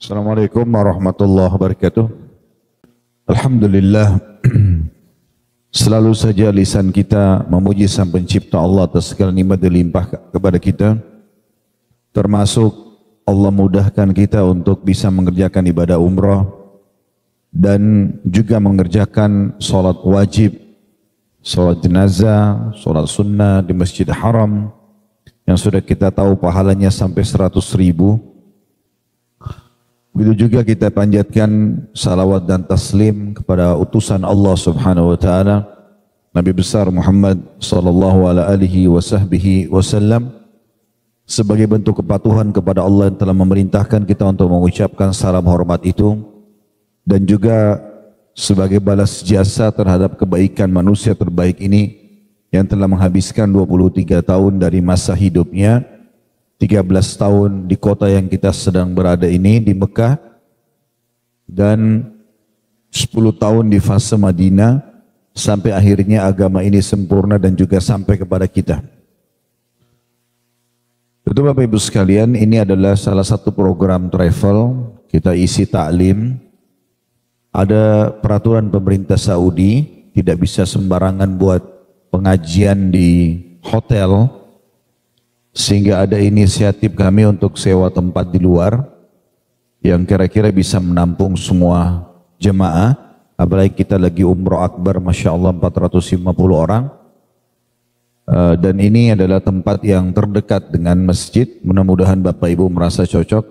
Assalamualaikum warahmatullahi wabarakatuh. Alhamdulillah, selalu saja lisan kita memuji Sang Pencipta Allah atas segala nikmat dilimpah kepada kita. Termasuk Allah mudahkan kita untuk bisa mengerjakan ibadah umrah dan juga mengerjakan salat wajib, salat jenazah, salat sunnah di Masjidil Haram yang sudah kita tahu pahalanya sampai 100.000. Begitu juga kita panjatkan salawat dan taslim kepada utusan Allah Subhanahu wa taala, Nabi besar Muhammad sallallahu alaihi wasallam, sebagai bentuk kepatuhan kepada Allah yang telah memerintahkan kita untuk mengucapkan salam hormat itu, dan juga sebagai balas jasa terhadap kebaikan manusia terbaik ini yang telah menghabiskan 23 tahun dari masa hidupnya, 13 tahun di kota yang kita sedang berada ini di Mekah, dan 10 tahun di fase Madinah, sampai akhirnya agama ini sempurna dan juga sampai kepada kita. Tentu Bapak Ibu sekalian, ini adalah salah satu program travel, kita isi taklim. Ada peraturan pemerintah Saudi, tidak bisa sembarangan buat pengajian di hotel, sehingga ada inisiatif kami untuk sewa tempat di luar yang kira-kira bisa menampung semua jemaah. Apalagi kita lagi umroh akbar, Masya Allah 450 orang. Dan ini adalah tempat yang terdekat dengan masjid. Mudah-mudahan Bapak Ibu merasa cocok.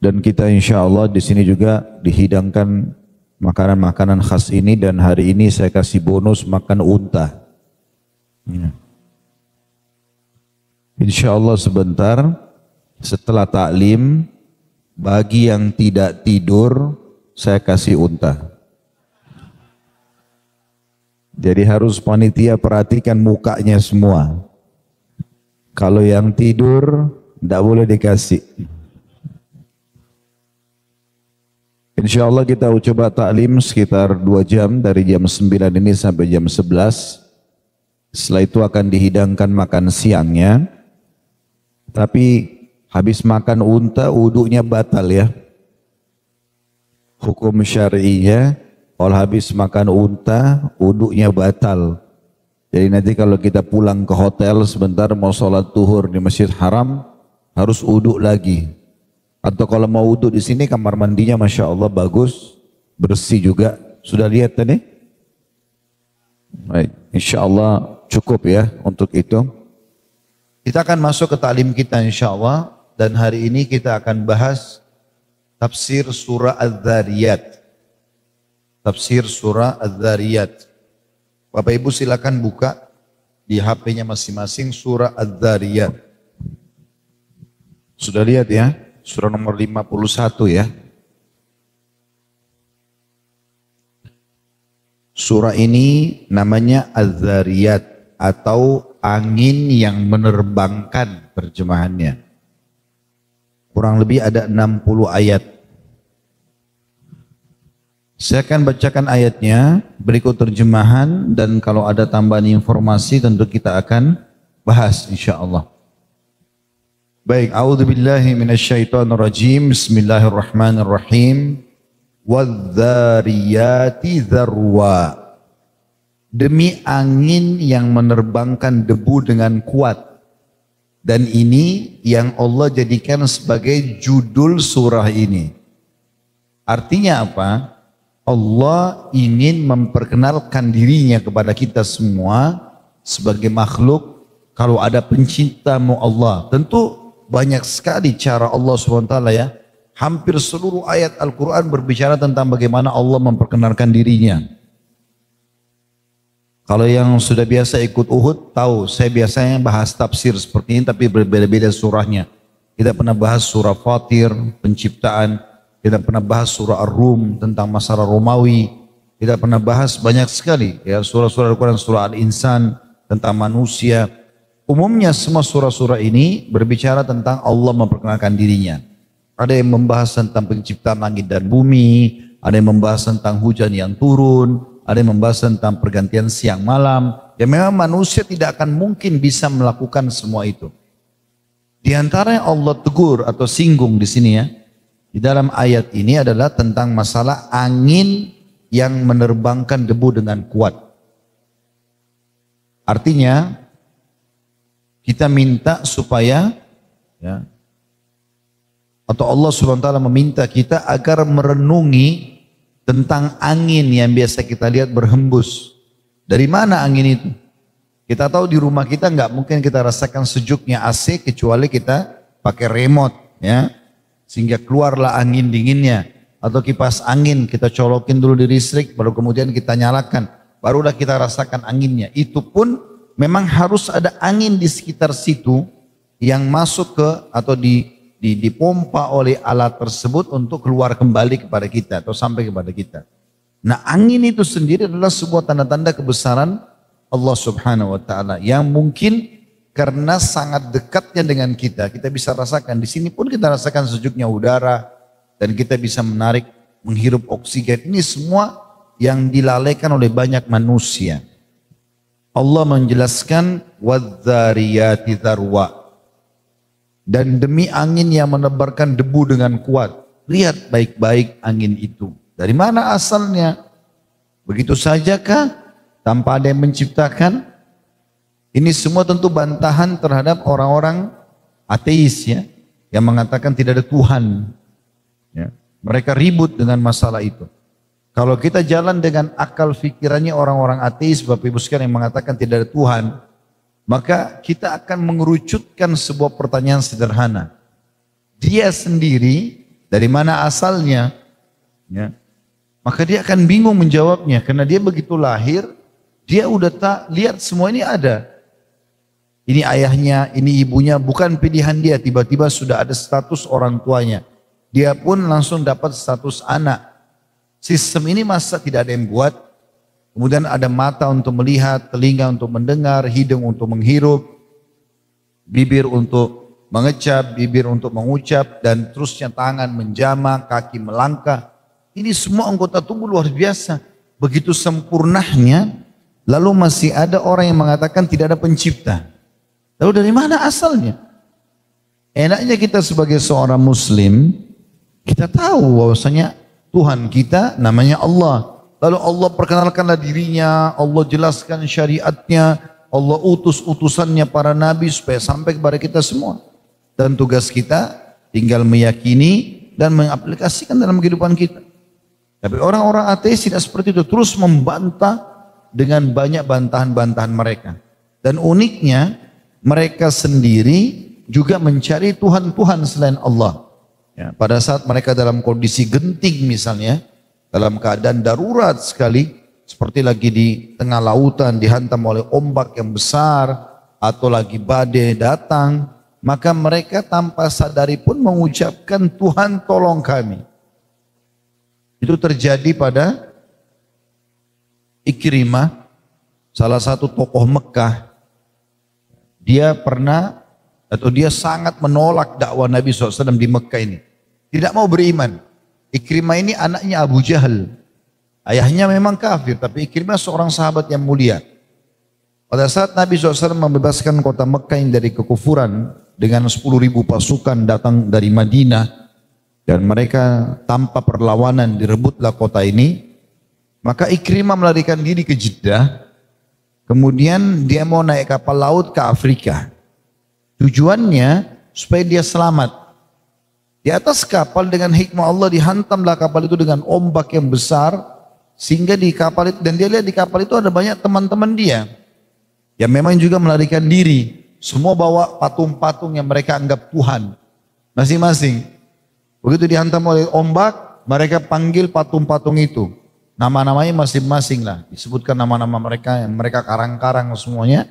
Dan kita insya Allah di sini juga dihidangkan makanan-makanan khas ini, dan hari ini saya kasih bonus makan unta. Insya Allah sebentar setelah taklim, bagi yang tidak tidur saya kasih unta. Jadi harus panitia perhatikan mukanya semua. Kalau yang tidur tidak boleh dikasih. Insya Allah kita coba taklim sekitar 2 jam, dari jam 9 ini sampai jam 11. Setelah itu akan dihidangkan makan siangnya. Tapi habis makan unta wudunya batal ya. Hukum syar'inya, kalau habis makan unta wudunya batal. Jadi nanti kalau kita pulang ke hotel sebentar mau sholat zuhur di Masjid Haram, harus wudu lagi. Atau kalau mau wudu di sini, kamar mandinya Masya Allah bagus, bersih juga. Sudah lihat tadi? Baik, insya Allah cukup ya untuk itu. Kita akan masuk ke taklim kita insya Allah, dan hari ini kita akan bahas tafsir surah Az-Zariyat. Tafsir surah Az-Zariyat. Bapak Ibu silakan buka di HP-nya masing-masing surah Az-Zariyat. Sudah lihat ya? Surah nomor 51 ya. Surah ini namanya Az-Zariyat atau angin yang menerbangkan, terjemahannya. Kurang lebih ada 60 ayat. Saya akan bacakan ayatnya, berikut terjemahan, dan kalau ada tambahan informasi tentu kita akan bahas insyaallah. Baik, a'udzubillahi minasyaitonirrajim. Bismillahirrahmanirrahim. Wadz-dzariyati dzarwa. Demi angin yang menerbangkan debu dengan kuat. Dan ini yang Allah jadikan sebagai judul surah ini. Artinya apa? Allah ingin memperkenalkan dirinya kepada kita semua sebagai makhluk. Kalau ada penciptamu Allah, tentu banyak sekali cara Allah SWT ya. Hampir seluruh ayat Al-Quran berbicara tentang bagaimana Allah memperkenalkan dirinya. Kalau yang sudah biasa ikut Uhud tahu, saya biasanya bahas tafsir seperti ini tapi berbeda-beda surahnya. Kita pernah bahas surah Fatir, penciptaan. Kita pernah bahas surah Ar-Rum tentang masalah Romawi. Kita pernah bahas banyak sekali ya, surah-surah Al-Quran, surah Al-Insan tentang manusia. Umumnya semua surah-surah ini berbicara tentang Allah memperkenalkan dirinya. Ada yang membahas tentang penciptaan langit dan bumi, ada yang membahas tentang hujan yang turun, ada yang membahas tentang pergantian siang malam. Ya memang manusia tidak akan mungkin bisa melakukan semua itu. Di antara yang Allah tegur atau singgung di sini ya, Di dalam ayat ini adalah tentang masalah angin yang menerbangkan debu dengan kuat. Artinya kita minta supaya ya, atau Allah SWT meminta kita agar merenungi tentang angin yang biasa kita lihat berhembus. Dari mana angin itu? Kita tahu di rumah kita nggak mungkin kita rasakan sejuknya AC kecuali kita pakai remote, ya, sehingga keluarlah angin dinginnya. Atau kipas angin kita colokin dulu di listrik, baru kemudian kita nyalakan, barulah kita rasakan anginnya. Itu pun memang harus ada angin di sekitar situ yang masuk ke atau dipompa oleh alat tersebut untuk keluar kembali kepada kita atau sampai kepada kita. Nah, angin itu sendiri adalah sebuah tanda-tanda kebesaran Allah Subhanahu wa taala yang mungkin karena sangat dekatnya dengan kita bisa rasakan. Di sini pun kita rasakan sejuknya udara dan kita bisa menarik, menghirup oksigen. Ini semua yang dilalaikan oleh banyak manusia. Allah menjelaskan wadzariyati dzarwa. Dan demi angin yang menebarkan debu dengan kuat. Lihat baik-baik angin itu. Dari mana asalnya? Begitu sajakah? Tanpa ada yang menciptakan? Ini semua tentu bantahan terhadap orang-orang ateis ya, yang mengatakan tidak ada Tuhan. Ya. Mereka ribut dengan masalah itu. Kalau kita jalan dengan akal fikirannya orang-orang ateis, Bapak Ibu sekalian yang mengatakan tidak ada Tuhan, maka kita akan mengerucutkan sebuah pertanyaan sederhana. Dia sendiri dari mana asalnya? Ya. Maka dia akan bingung menjawabnya karena dia begitu lahir, dia udah tak lihat semua ini ada. Ini ayahnya, ini ibunya, bukan pilihan dia, tiba-tiba sudah ada status orang tuanya. Dia pun langsung dapat status anak. Sistem ini masa tidak ada yang buat? Kemudian ada mata untuk melihat, telinga untuk mendengar, hidung untuk menghirup, bibir untuk mengecap, bibir untuk mengucap, dan terusnya tangan menjama, kaki melangkah. Ini semua anggota tubuh luar biasa. Begitu sempurnanya, lalu masih ada orang yang mengatakan tidak ada pencipta. Lalu dari mana asalnya? Enaknya kita sebagai seorang muslim, kita tahu bahwasanya Tuhan kita namanya Allah. Lalu Allah perkenalkanlah dirinya, Allah jelaskan syariatnya, Allah utus utusannya para nabi supaya sampai kepada kita semua. Dan tugas kita tinggal meyakini dan mengaplikasikan dalam kehidupan kita. Tapi orang-orang ateis tidak seperti itu, terus membantah dengan banyak bantahan-bantahan mereka. Dan uniknya mereka sendiri juga mencari Tuhan-Tuhan selain Allah. Ya, pada saat mereka dalam kondisi genting misalnya, dalam keadaan darurat sekali, seperti lagi di tengah lautan dihantam oleh ombak yang besar, atau lagi badai datang, maka mereka tanpa sadari pun mengucapkan Tuhan tolong kami. Itu terjadi pada Ikrimah, salah satu tokoh Mekah. Dia pernah atau dia sangat menolak dakwah Nabi SAW di Mekah ini. Tidak mau beriman. Ikrimah ini anaknya Abu Jahal. Ayahnya memang kafir, tapi Ikrimah seorang sahabat yang mulia. Pada saat Nabi SAW membebaskan kota Mekah yang dari kekufuran dengan 10.000 pasukan datang dari Madinah, dan mereka tanpa perlawanan direbutlah kota ini, maka Ikrimah melarikan diri ke Jeddah. Kemudian dia mau naik kapal laut ke Afrika. Tujuannya supaya dia selamat. Di atas kapal dengan hikmah Allah dihantamlah kapal itu dengan ombak yang besar, sehingga di kapal itu, dan dia lihat di kapal itu ada banyak teman-teman dia yang memang juga melarikan diri. Semua bawa patung-patung yang mereka anggap Tuhan masing-masing. Begitu dihantam oleh ombak, mereka panggil patung-patung itu. Nama-namanya masing-masing lah. Disebutkan nama-nama mereka, yang mereka karang-karang semuanya.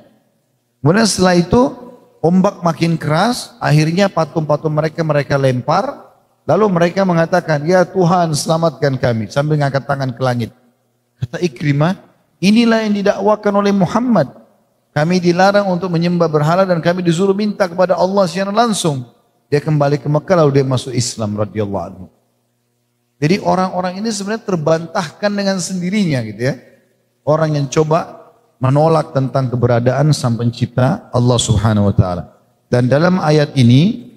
Kemudian setelah itu, ombak makin keras, akhirnya patung-patung mereka lempar. Lalu mereka mengatakan, ya Tuhan selamatkan kami, sambil mengangkat tangan ke langit. Kata Ikrimah, inilah yang didakwakan oleh Muhammad. Kami dilarang untuk menyembah berhala dan kami disuruh minta kepada Allah secara langsung. Dia kembali ke Mekah lalu dia masuk Islam radhiyallahu anhu. Jadi orang-orang ini sebenarnya terbantahkan dengan sendirinya gitu ya. Orang yang coba menolak tentang keberadaan Sang Pencipta Allah Subhanahu wa taala. Dan dalam ayat ini,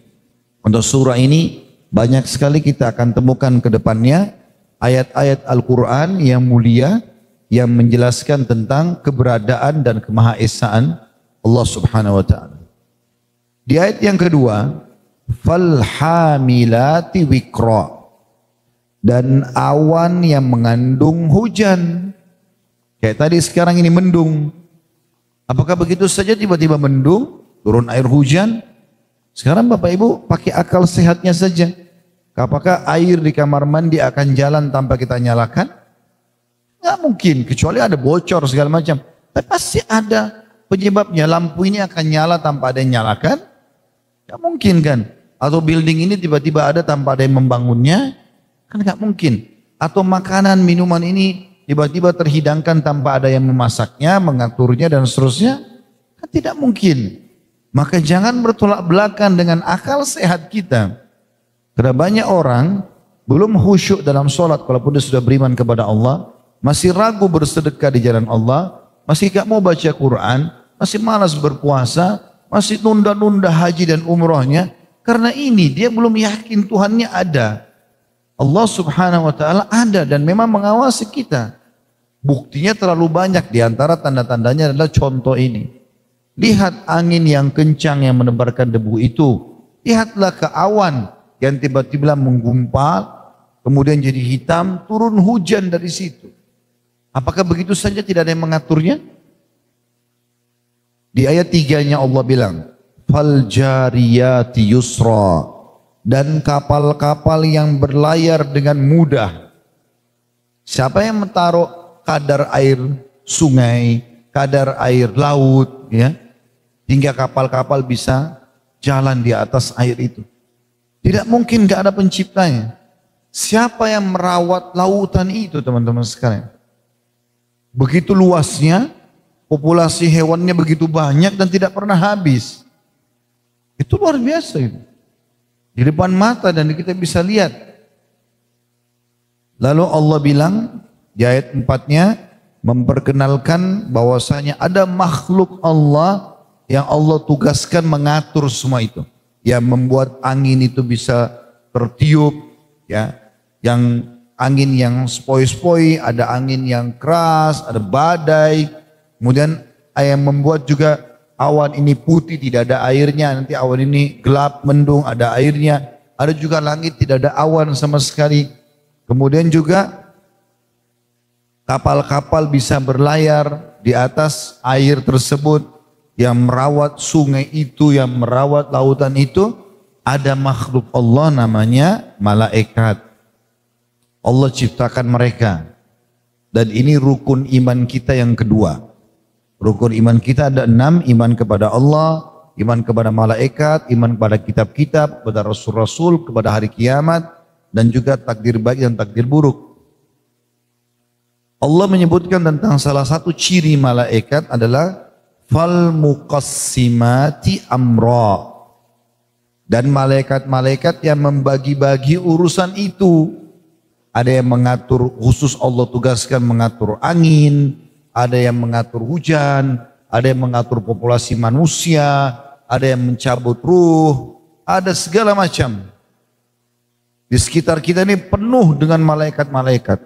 untuk surah ini Banyak sekali kita akan temukan ke depannya ayat-ayat Al-Quran yang mulia yang menjelaskan tentang keberadaan dan kemahaesaan Allah Subhanahu wa Ta'ala. Di ayat yang kedua, falhamilati wikra, dan awan yang mengandung hujan. Kayak tadi sekarang ini mendung. Apakah begitu saja tiba-tiba mendung, turun air hujan? Sekarang Bapak Ibu pakai akal sehatnya saja. Apakah air di kamar mandi akan jalan tanpa kita nyalakan? Nggak mungkin, kecuali ada bocor segala macam. Tapi pasti ada penyebabnya. Lampu ini akan nyala tanpa ada yang nyalakan? Nggak mungkin kan? Atau building ini tiba-tiba ada tanpa ada yang membangunnya? Kan nggak mungkin. Atau makanan, minuman ini tiba-tiba terhidangkan tanpa ada yang memasaknya, mengaturnya dan seterusnya? Kan tidak mungkin. Maka jangan bertolak belakang dengan akal sehat kita. Karena banyak orang belum khusyuk dalam sholat, kalaupun dia sudah beriman kepada Allah, masih ragu bersedekah di jalan Allah, masih gak mau baca Quran, masih malas berpuasa, masih nunda-nunda haji dan umrohnya. Karena ini dia belum yakin Tuhannya ada. Allah Subhanahu wa Ta'ala ada dan memang mengawasi kita. Buktinya terlalu banyak, di antara tanda-tandanya adalah contoh ini. Lihat angin yang kencang yang menebarkan debu itu. Lihatlah ke awan yang tiba-tiba menggumpal, kemudian jadi hitam, turun hujan dari situ. Apakah begitu saja tidak ada yang mengaturnya? Di ayat 3-nya Allah bilang, fal jariyati yusra, dan kapal-kapal yang berlayar dengan mudah. Siapa yang menaruh kadar air sungai, kadar air laut, ya, hingga kapal-kapal bisa jalan di atas air itu? Tidak mungkin gak ada penciptanya. Siapa yang merawat lautan itu, teman-teman sekalian? Begitu luasnya, populasi hewannya begitu banyak dan tidak pernah habis. Itu luar biasa itu. Di depan mata dan kita bisa lihat. Lalu Allah bilang di ayat 4-nya memperkenalkan bahwasanya ada makhluk Allah yang Allah tugaskan mengatur semua itu. Yang membuat angin itu bisa tertiup, ya, yang angin yang sepoi-sepoi, ada angin yang keras, ada badai, kemudian yang membuat juga awan ini putih tidak ada airnya, nanti awan ini gelap mendung ada airnya, ada juga langit tidak ada awan sama sekali, kemudian juga kapal-kapal bisa berlayar di atas air tersebut. Yang merawat sungai itu, yang merawat lautan itu, ada makhluk Allah namanya malaikat. Allah ciptakan mereka. Dan ini rukun iman kita yang kedua. Rukun iman kita ada 6, iman kepada Allah, iman kepada malaikat, iman kepada kitab-kitab, kepada rasul-rasul, kepada hari kiamat, dan juga takdir baik dan takdir buruk. Allah menyebutkan tentang salah satu ciri malaikat adalah fal muqassimati amra, dan malaikat-malaikat yang membagi-bagi urusan itu. Ada yang mengatur, khusus Allah tugaskan mengatur angin, ada yang mengatur hujan, ada yang mengatur populasi manusia, ada yang mencabut ruh, ada segala macam. Di sekitar kita ini penuh dengan malaikat-malaikat.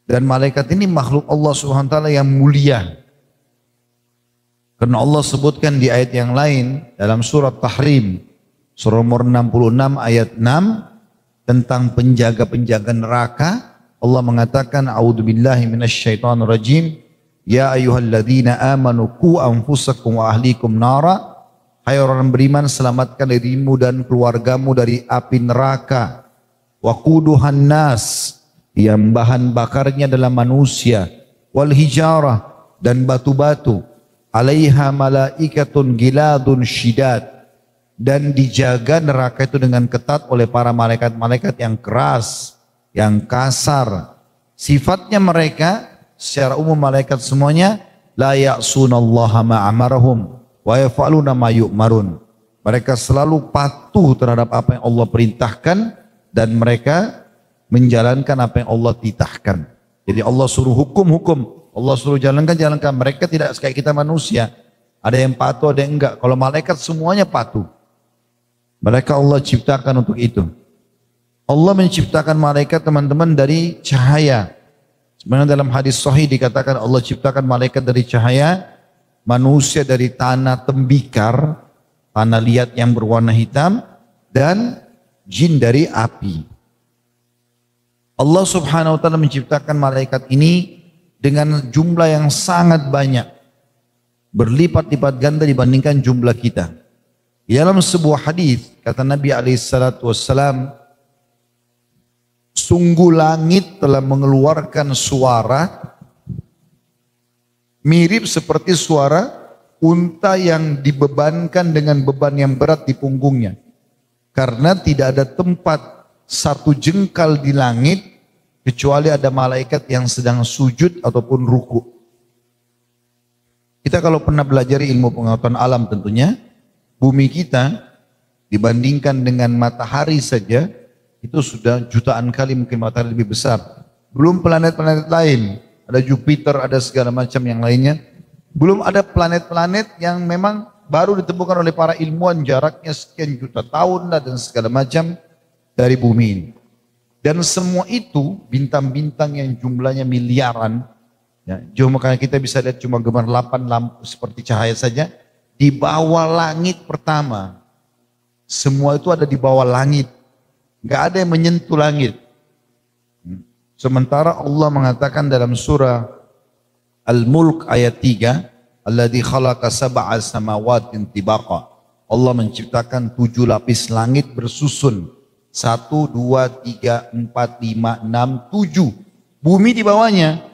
Dan malaikat ini makhluk Allah Subhanahu wa Ta'ala yang mulia. Karena Allah sebutkan di ayat yang lain dalam surat Tahrim, surah nomor 66 ayat 6, tentang penjaga-penjaga neraka. Allah mengatakan, a'udzubillahi minasyaitonirrajim, ya ayyuhalladzina amanu qu anfusakum wa ahlikum nara, hai orang beriman, selamatkan dirimu dan keluargamu dari api neraka. Waquduhan nas, yang bahan bakarnya adalah manusia, wal hijarah, dan batu-batu, alaiha malaikatun giladun syidad, dan dijaga neraka itu dengan ketat oleh para malaikat-malaikat yang keras, yang kasar. Sifatnya mereka secara umum malaikat semuanya la ya'sunallaha ma amarahum wa yaf'aluna ma yu'marun. Mereka selalu patuh terhadap apa yang Allah perintahkan dan mereka menjalankan apa yang Allah titahkan. Jadi Allah suruh hukum, Allah suruh jalankan. Mereka tidak kayak kita manusia. Ada yang patuh, ada yang enggak. Kalau malaikat semuanya patuh. Mereka Allah ciptakan untuk itu. Allah menciptakan malaikat teman-teman dari cahaya. Sebenarnya dalam hadis sahih dikatakan Allah ciptakan malaikat dari cahaya, manusia dari tanah tembikar, tanah liat yang berwarna hitam, dan jin dari api. Allah subhanahu wa ta'ala menciptakan malaikat ini dengan jumlah yang sangat banyak. Berlipat-lipat ganda dibandingkan jumlah kita. Di dalam sebuah hadis kata Nabi SAW, sungguh langit telah mengeluarkan suara mirip seperti suara unta yang dibebankan dengan beban yang berat di punggungnya. Karena tidak ada tempat satu jengkal di langit kecuali ada malaikat yang sedang sujud ataupun ruku. Kita kalau pernah belajar ilmu pengetahuan alam tentunya, bumi kita dibandingkan dengan matahari saja itu sudah jutaan kali mungkin matahari lebih besar. Belum planet-planet lain, ada Jupiter, ada segala macam yang lainnya. Belum ada planet-planet yang memang baru ditemukan oleh para ilmuwan jaraknya sekian juta tahun lah dan segala macam dari bumi ini. Dan semua itu bintang-bintang yang jumlahnya miliaran. Ya, cuma makanya kita bisa lihat cuma gemerlapan lampu seperti cahaya saja di bawah langit pertama. Semua itu ada di bawah langit. Gak ada yang menyentuh langit. Sementara Allah mengatakan dalam surah Al-Mulk ayat 3, Alladzi khalaqa sab'a samawatin tibaqa. Allah menciptakan 7 lapis langit bersusun. 1, 2, 3, 4, 5, 6, 7. Bumi di bawahnya.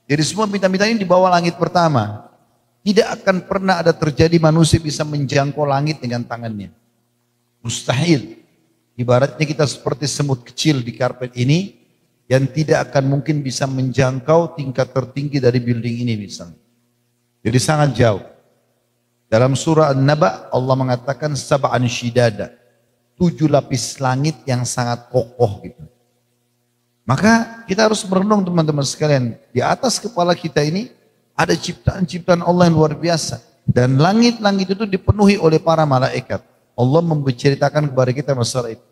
Jadi semua bintang-bintang ini di bawah langit pertama. Tidak akan pernah ada terjadi manusia bisa menjangkau langit dengan tangannya. Mustahil. Ibaratnya kita seperti semut kecil di karpet ini yang tidak akan mungkin bisa menjangkau tingkat tertinggi dari building ini misalnya. Jadi sangat jauh. Dalam surah An-Naba Allah mengatakan sab'an shidada. 7 lapis langit yang sangat kokoh gitu. Maka kita harus merenung teman-teman sekalian. Di atas kepala kita ini ada ciptaan-ciptaan Allah yang luar biasa. Dan langit-langit itu dipenuhi oleh para malaikat. Allah menceritakan kepada kita masalah itu.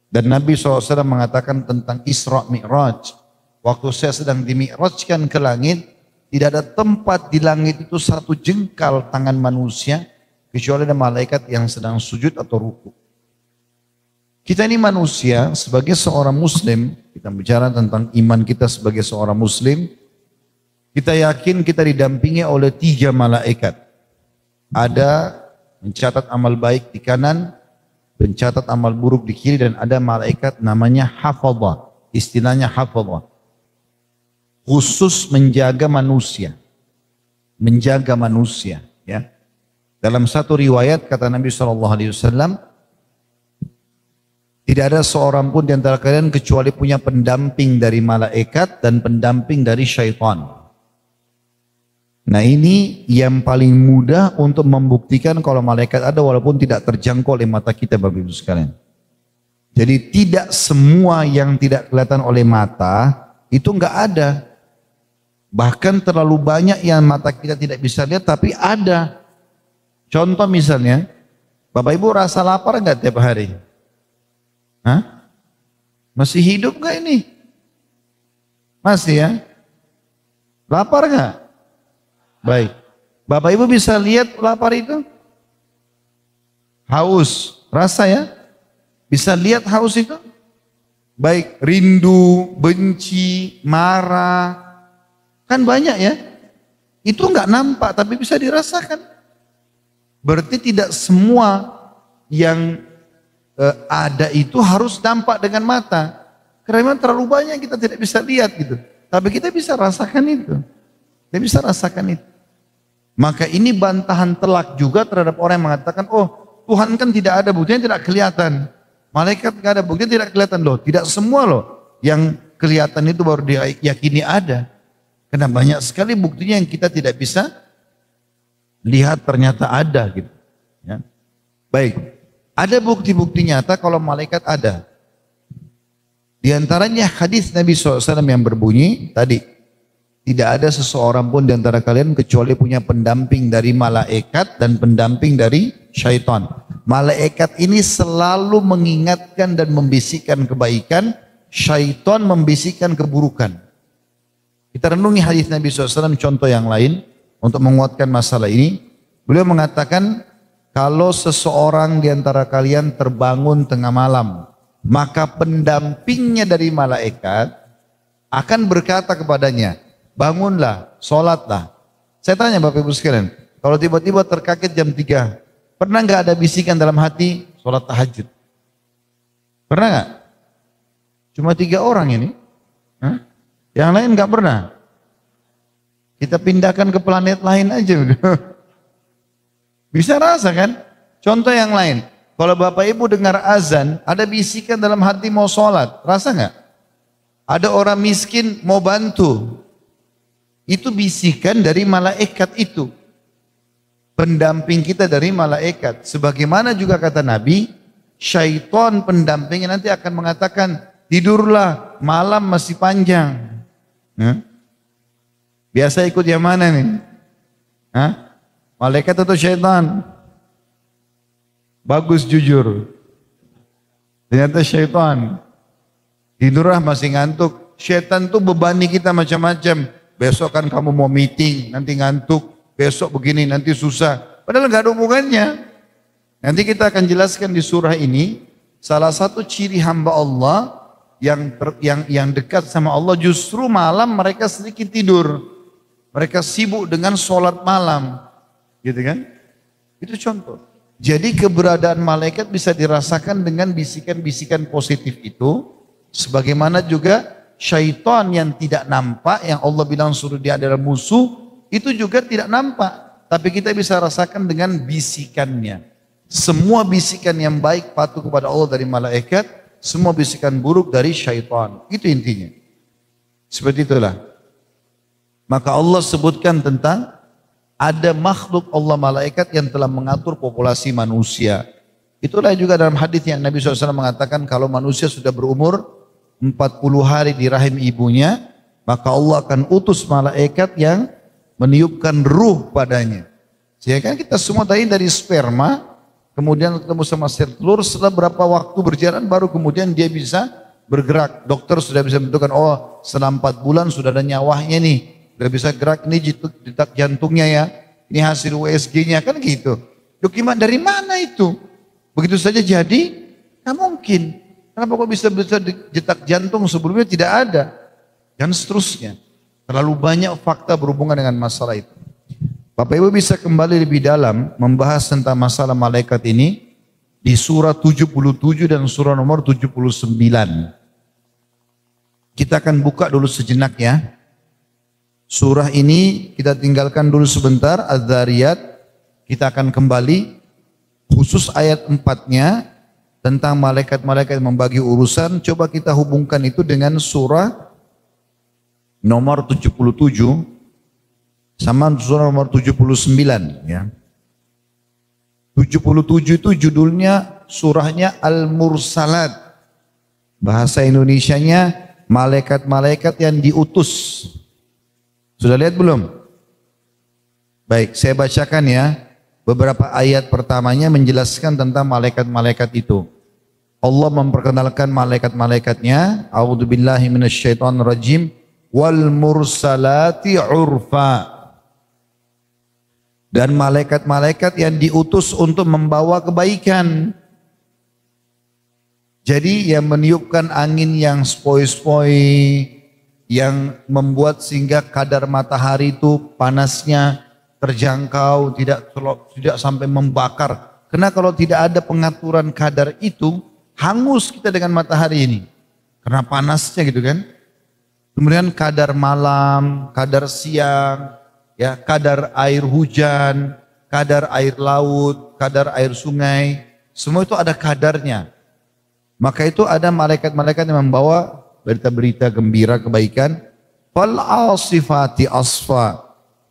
Dan Nabi SAW mengatakan tentang Isra Mi'raj. Waktu saya sedang dimi'rajkan ke langit, tidak ada tempat di langit itu satu jengkal tangan manusia, kecuali ada malaikat yang sedang sujud atau ruku. Kita ini manusia sebagai seorang muslim, kita bicara tentang iman kita sebagai seorang muslim, kita yakin kita didampingi oleh 3 malaikat. Ada mencatat amal baik di kanan, mencatat amal buruk di kiri, dan ada malaikat namanya hafadhah, istilahnya hafadhah. Khusus menjaga manusia. Menjaga manusia. Ya. Dalam satu riwayat kata Nabi SAW, tidak ada seorang pun di antara kalian kecuali punya pendamping dari malaikat dan pendamping dari syaitan. Nah ini yang paling mudah untuk membuktikan kalau malaikat ada walaupun tidak terjangkau oleh mata kita Bapak Ibu sekalian. Jadi tidak semua yang tidak kelihatan oleh mata itu enggak ada. Bahkan terlalu banyak yang mata kita tidak bisa lihat tapi ada. Contoh misalnya, Bapak Ibu rasa lapar enggak tiap hari? Hah? Masih hidup gak ini? Masih ya? Lapar gak? Baik. Bapak Ibu bisa lihat lapar itu? Haus. Rasa ya? Bisa lihat haus itu? Baik. Rindu, benci, marah. Kan banyak ya? Itu gak nampak tapi bisa dirasakan. Berarti tidak semua yang ada itu harus nampak dengan mata. Karena memang terlalu banyak kita tidak bisa lihat gitu. Tapi kita bisa rasakan itu. Kita bisa rasakan itu. Maka ini bantahan telak juga terhadap orang yang mengatakan, oh Tuhan kan tidak ada, buktinya tidak kelihatan. Malaikat tidak ada, buktinya tidak kelihatan loh. Tidak semua loh yang kelihatan itu baru diyakini ada. Karena banyak sekali buktinya yang kita tidak bisa lihat ternyata ada gitu. Ya. Baik. Ada bukti-bukti nyata kalau malaikat ada. Di antaranya hadis Nabi SAW yang berbunyi tadi. Tidak ada seseorang pun di antara kalian kecuali punya pendamping dari malaikat dan pendamping dari syaitan. Malaikat ini selalu mengingatkan dan membisikkan kebaikan, syaitan membisikkan keburukan. Kita renungi hadis Nabi SAW contoh yang lain untuk menguatkan masalah ini. Beliau mengatakan, kalau seseorang di antara kalian terbangun tengah malam, maka pendampingnya dari malaikat akan berkata kepadanya, bangunlah, sholatlah. Saya tanya Bapak Ibu sekalian, kalau tiba-tiba terkaget jam 3, pernah nggak ada bisikan dalam hati, sholat tahajud? Pernah nggak? Cuma 3 orang ini. Hah? Yang lain nggak pernah. Kita pindahkan ke planet lain aja. Bisa rasa kan? Contoh yang lain. Kalau Bapak Ibu dengar azan, ada bisikan dalam hati mau sholat. Rasa nggak? Ada orang miskin mau bantu. Itu bisikan dari malaikat itu. Pendamping kita dari malaikat. Sebagaimana juga kata Nabi, syaitan pendampingnya nanti akan mengatakan, tidurlah, malam masih panjang. Biasa ikut yang mana nih? Malaikat atau syaitan? Bagus jujur. Ternyata syaitan. Tidurlah masih ngantuk. Syaitan tuh bebani kita macam-macam. Besok kan kamu mau meeting, nanti ngantuk. Besok begini, nanti susah. Padahal nggak ada hubungannya. Nanti kita akan jelaskan di surah ini. Salah satu ciri hamba Allah yang dekat sama Allah justru malam mereka sedikit tidur. Mereka sibuk dengan sholat malam. Gitu kan? Itu contoh. Jadi keberadaan malaikat bisa dirasakan dengan bisikan-bisikan positif itu. Sebagaimana juga syaitan yang tidak nampak, yang Allah bilang suruh dia adalah musuh, itu juga tidak nampak. Tapi kita bisa rasakan dengan bisikannya. Semua bisikan yang baik patuh kepada Allah dari malaikat, semua bisikan buruk dari syaitan. Itu intinya. Seperti itulah. Maka Allah sebutkan tentang ada makhluk Allah malaikat yang telah mengatur populasi manusia. Itulah juga dalam hadis yang Nabi SAW mengatakan kalau manusia sudah berumur 40 hari di rahim ibunya, maka Allah akan utus malaikat yang meniupkan ruh padanya. Sehingga kan kita semua tadi dari sperma, kemudian ketemu sama sel telur, setelah berapa waktu berjalan baru kemudian dia bisa bergerak. Dokter sudah bisa menentukan, oh setelah 4 bulan sudah ada nyawanya nih. Sudah bisa gerak, ini detak jantungnya ya. Ini hasil USG-nya, kan gitu. Dokumen dari mana itu? Begitu saja jadi? Nggak mungkin. Kenapa kok bisa detak jantung sebelumnya tidak ada? Dan seterusnya. Terlalu banyak fakta berhubungan dengan masalah itu. Bapak Ibu bisa kembali lebih dalam membahas tentang masalah malaikat ini di surah 77 dan surah nomor 79. Kita akan buka dulu sejenak ya. Surah ini kita tinggalkan dulu sebentar, Az-Zariyat. Kita akan kembali khusus ayat 4-nya tentang malaikat-malaikat yang membagi urusan. Coba kita hubungkan itu dengan surah nomor 77 sama surah nomor 79 ya. 77 itu judulnya surahnya Al-Mursalat. Bahasa Indonesianya malaikat-malaikat yang diutus. Sudah lihat belum? Baik, saya bacakan ya. Beberapa ayat pertamanya menjelaskan tentang malaikat-malaikat itu. Allah memperkenalkan malaikat-malaikatnya. A'udzubillahi minasyaitonirrajim. Wal mursalati urfa. Dan malaikat-malaikat yang diutus untuk membawa kebaikan. Jadi yang meniupkan angin yang spoi-spoi, yang membuat sehingga kadar matahari itu panasnya terjangkau, tidak sampai membakar. Karena kalau tidak ada pengaturan kadar itu, hangus kita dengan matahari ini. Karena panasnya gitu kan. Kemudian kadar malam, kadar siang, ya, kadar air hujan, kadar air laut, kadar air sungai, semua itu ada kadarnya. Maka itu ada malaikat-malaikat yang membawa berita-berita gembira kebaikan. Fal asifati asfa.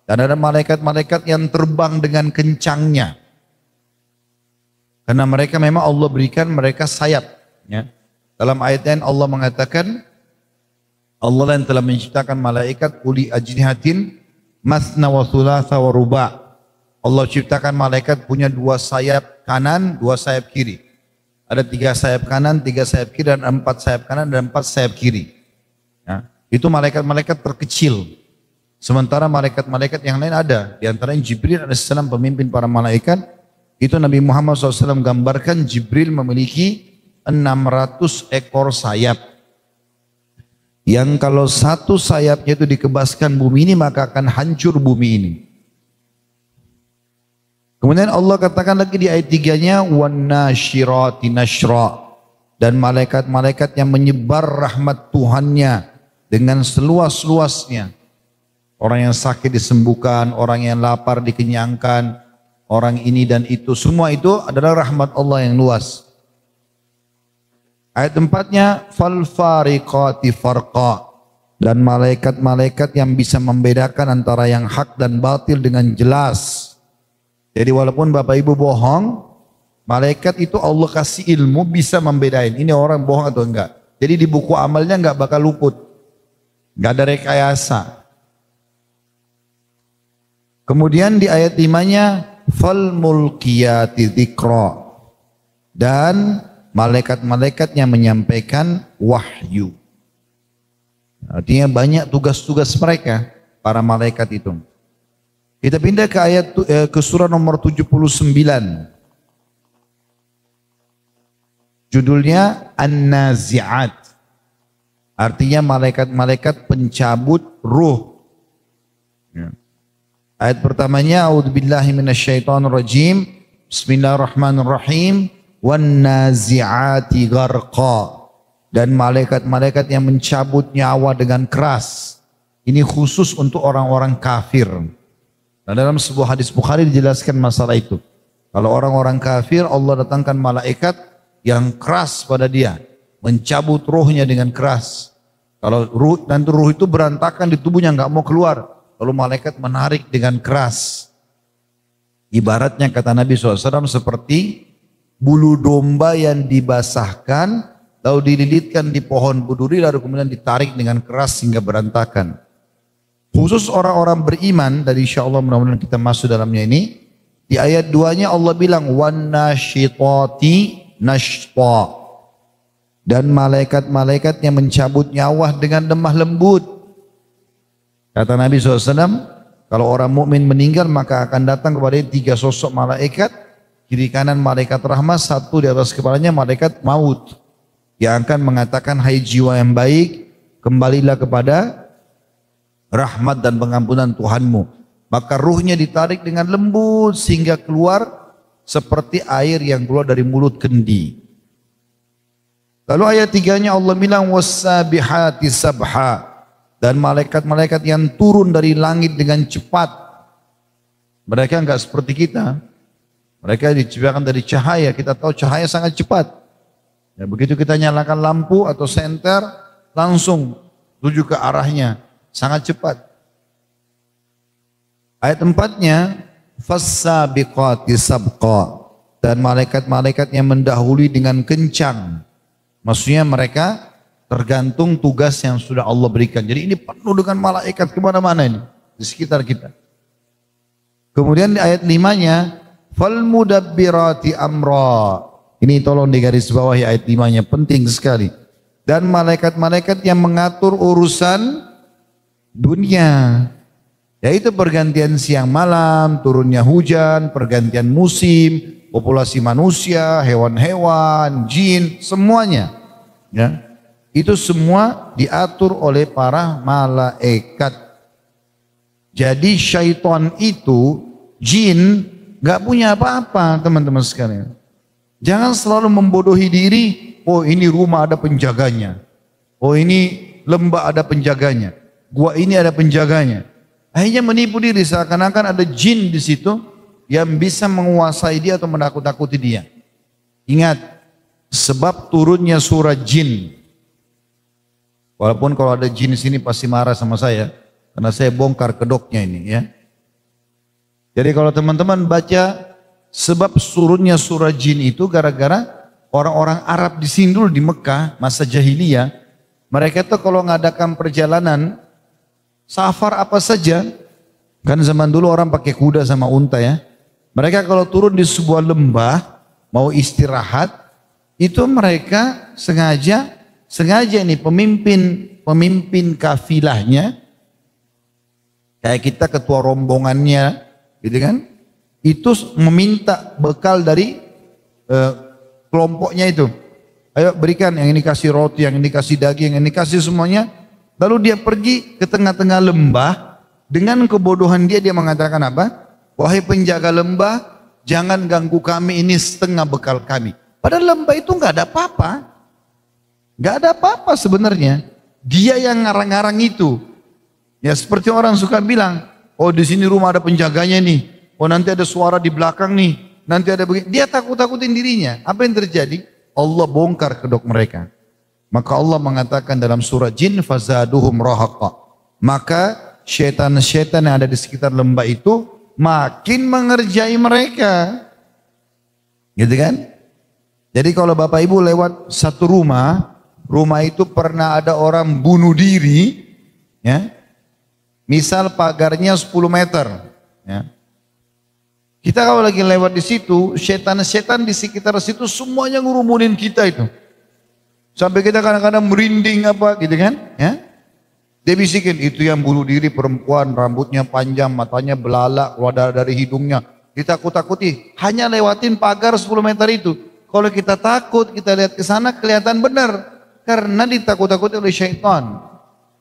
Dan ada malaikat-malaikat yang terbang dengan kencangnya. Karena mereka memang Allah berikan mereka sayap. Ya. Dalam ayat lain Allah mengatakan, Allah yang telah menciptakan malaikat uli ajnihatin masna wa thulatha wa ruba'. Allah ciptakan malaikat punya 2 sayap kanan, 2 sayap kiri. Ada 3 sayap kanan, 3 sayap kiri, dan 4 sayap kanan dan 4 sayap kiri. Ya, itu malaikat-malaikat terkecil. Sementara malaikat-malaikat yang lain ada. Di antaranya Jibril alaihissalam, pemimpin para malaikat. Itu Nabi Muhammad SAW gambarkan Jibril memiliki 600 ekor sayap. Yang kalau satu sayapnya itu dikebaskan bumi ini, maka akan hancur bumi ini. Kemudian Allah katakan lagi di ayat 3-nya, وَالنَّاشِرَاتِ نَشْرًا, dan malaikat-malaikat yang menyebar rahmat Tuhannya dengan seluas-luasnya. Orang yang sakit disembuhkan, orang yang lapar dikenyangkan, orang ini dan itu, semua itu adalah rahmat Allah yang luas. Ayat 4-nya, فَالْفَارِقَاتِ فَرْقًا, dan malaikat-malaikat yang bisa membedakan antara yang hak dan batil dengan jelas. Jadi walaupun Bapak Ibu bohong, malaikat itu Allah kasih ilmu bisa membedain ini orang bohong atau enggak. Jadi di buku amalnya enggak bakal luput. Enggak ada rekayasa. Kemudian di ayat 5-nya, fal mulkiyati dzikra, dan malaikat-malaikat yang menyampaikan wahyu. Artinya banyak tugas-tugas mereka, para malaikat itu. Kita pindah ke ayat ke surah nomor 79. Judulnya An-Nazi'at. Artinya malaikat-malaikat pencabut ruh. Ya. Ayat pertamanya, a'udzubillahi minasyaitonirrajim. Bismillahirrahmanirrahim. Wan-nazi'ati gharqa. Dan malaikat-malaikat yang mencabut nyawa dengan keras. Ini khusus untuk orang-orang kafir. Nah, dalam sebuah hadis Bukhari dijelaskan masalah itu. Kalau orang-orang kafir, Allah datangkan malaikat yang keras pada dia, mencabut ruhnya dengan keras. Kalau nanti ruh itu berantakan di tubuhnya, nggak mau keluar, lalu malaikat menarik dengan keras. Ibaratnya kata Nabi SAW seperti bulu domba yang dibasahkan, lalu dililitkan di pohon berduri, lalu kemudian ditarik dengan keras hingga berantakan. Khusus orang-orang beriman, dan insya Allah mudah-mudahan kita masuk dalamnya ini. Di ayat 2-nya Allah bilang, وَالنَّاشِطَاتِ نَشْطًا, dan malaikat-malaikat yang mencabut nyawa dengan lemah lembut. Kata Nabi SAW, kalau orang mukmin meninggal maka akan datang kepada 3 sosok malaikat. Kiri kanan malaikat rahmat, 1 di atas kepalanya malaikat maut. Yang akan mengatakan, hai jiwa yang baik, kembalilah kepada rahmat dan pengampunan Tuhanmu. Maka ruhnya ditarik dengan lembut sehingga keluar seperti air yang keluar dari mulut kendi. Lalu ayat 3-nya Allah bilang was-sabihati sabha, dan malaikat-malaikat yang turun dari langit dengan cepat. Mereka enggak seperti kita. Mereka diciptakan dari cahaya. Kita tahu cahaya sangat cepat. Ya, begitu kita nyalakan lampu atau senter, langsung tuju ke arahnya. Sangat cepat. Ayat 4-nya, fas-sabiqati sabqa, dan malaikat-malaikat yang mendahului dengan kencang. Maksudnya mereka tergantung tugas yang sudah Allah berikan. Jadi ini penuh dengan malaikat kemana-mana ini, di sekitar kita. Kemudian di ayat 5-nya, fal mudabbirati amra. Ini tolong digarisbawahi ayat 5-nya, penting sekali. Dan malaikat-malaikat yang mengatur urusan dunia, yaitu pergantian siang malam, turunnya hujan, pergantian musim, populasi manusia, hewan-hewan, jin, semuanya. Ya, itu semua diatur oleh para malaikat. Jadi syaitan itu, jin, gak punya apa-apa teman-teman sekalian. Jangan selalu membodohi diri, oh ini rumah ada penjaganya, oh ini lembah ada penjaganya, gua ini ada penjaganya. Akhirnya menipu diri seakan-akan ada jin di situ yang bisa menguasai dia atau menakut-takuti dia. Ingat, sebab turunnya surah jin. Walaupun kalau ada jin di sini pasti marah sama saya, karena saya bongkar kedoknya ini ya. Jadi kalau teman-teman baca sebab turunnya surah jin itu gara-gara orang-orang Arab di sini dulu di Mekah masa jahiliyah, Mereka tuh kalau ngadakan perjalanan, safar apa saja, kan zaman dulu orang pakai kuda sama unta ya. Mereka kalau turun di sebuah lembah, mau istirahat, itu mereka sengaja nih pemimpin kafilahnya, kayak kita ketua rombongannya, gitu kan? Itu meminta bekal dari kelompoknya itu. Ayo berikan, yang ini kasih roti, yang ini kasih daging, yang ini kasih semuanya. Lalu dia pergi ke tengah-tengah lembah, dengan kebodohan dia mengatakan apa? Wahai penjaga lembah, jangan ganggu kami, ini setengah bekal kami. Padahal lembah itu nggak ada apa-apa. Nggak ada apa-apa sebenarnya. Dia yang ngarang-ngarang itu. Ya seperti orang suka bilang, oh di sini rumah ada penjaganya nih. Oh nanti ada suara di belakang nih. Nanti ada begini. Dia takut-takutin dirinya. Apa yang terjadi? Allah bongkar kedok mereka. Maka Allah mengatakan dalam surah Jin, fazaduhum rahaqa. Maka syaitan-syaitan yang ada di sekitar lembah itu makin mengerjai mereka. Gitu kan? Jadi kalau Bapak Ibu lewat satu rumah itu pernah ada orang bunuh diri, ya. Misal pagarnya 10 meter, ya. Kita kalau lagi lewat di situ, setan-setan di sekitar situ semuanya ngurumunin kita itu. Sampai kita kadang-kadang merinding apa gitu kan, ya. Dia bisikin, itu yang bunuh diri perempuan, rambutnya panjang, matanya belalak, keluar darah dari hidungnya. Ditakut-takuti, hanya lewatin pagar 10 meter itu. Kalau kita takut, kita lihat ke sana kelihatan benar. Karena ditakut-takuti oleh syaitan.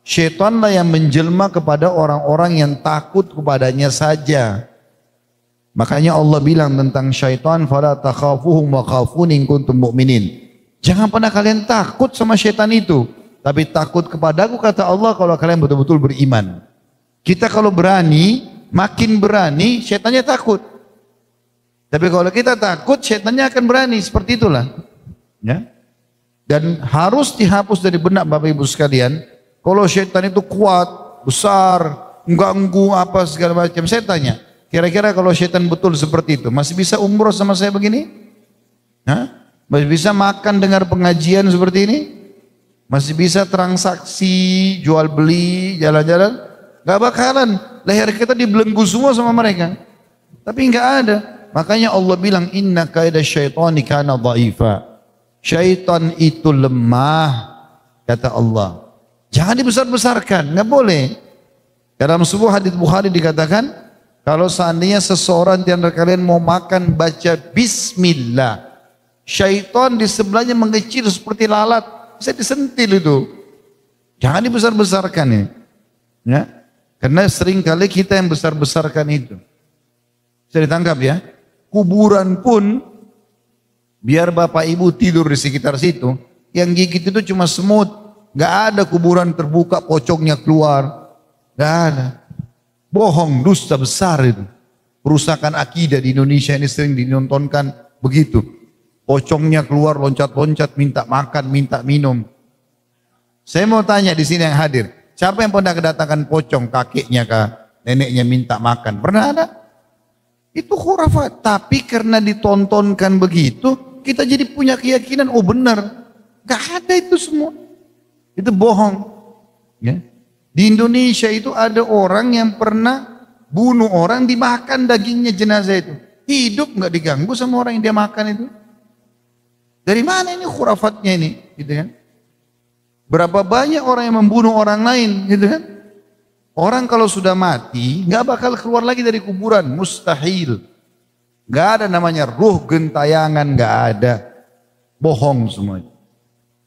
Syaitanlah yang menjelma kepada orang-orang yang takut kepadanya saja. Makanya Allah bilang tentang syaitan, fala takhafuhum wa khafuni in kuntum mu'minin. Jangan pernah kalian takut sama syaitan itu, tapi takut kepadaku kata Allah kalau kalian betul-betul beriman. Kita kalau berani, makin berani, syaitannya takut. Tapi kalau kita takut, syaitannya akan berani, seperti itulah. Ya. Dan harus dihapus dari benak Bapak Ibu sekalian. Kalau syaitan itu kuat, besar, mengganggu apa segala macam, saya tanya, kira-kira kalau syaitan betul seperti itu, masih bisa umroh sama saya begini? Hah? Masih bisa makan dengar pengajian seperti ini? Masih bisa transaksi, jual beli, jalan-jalan? Gak bakalan. Leher kita dibelenggu semua sama mereka. Tapi gak ada. Makanya Allah bilang, inna kaida syaitani kana dha'ifa. Syaitan itu lemah, kata Allah. Jangan dibesar-besarkan, gak boleh. Dalam sebuah hadits Bukhari dikatakan, kalau seandainya seseorang di antara kalian mau makan baca bismillah, syaitan di sebelahnya mengecil seperti lalat, bisa disentil itu. Jangan dibesar-besarkan ini. Ya. Karena sering kali kita yang besar-besarkan itu. Bisa ditangkap ya. Kuburan pun, biar Bapak Ibu tidur di sekitar situ, yang gigit itu cuma semut. Gak ada kuburan terbuka pocongnya keluar. Gak ada. Bohong, dusta besar itu. Perusakan akidah di Indonesia ini sering ditontonkan begitu. Pocongnya keluar loncat-loncat minta makan, minta minum. Saya mau tanya di sini yang hadir, siapa yang pernah kedatangan pocong, kakeknya kah, neneknya minta makan? Pernah ada? Itu khurafat. Tapi karena ditontonkan begitu, kita jadi punya keyakinan, oh benar. Gak ada itu semua. Itu bohong. Ya. Di Indonesia itu ada orang yang pernah bunuh orang, dimakan dagingnya jenazah itu. Hidup nggak diganggu sama orang yang dia makan itu. Dari mana ini khurafatnya ini? Gitu kan? Berapa banyak orang yang membunuh orang lain? Gitu kan? Orang kalau sudah mati nggak bakal keluar lagi dari kuburan, mustahil. Nggak ada namanya ruh gentayangan, nggak ada. Bohong semua.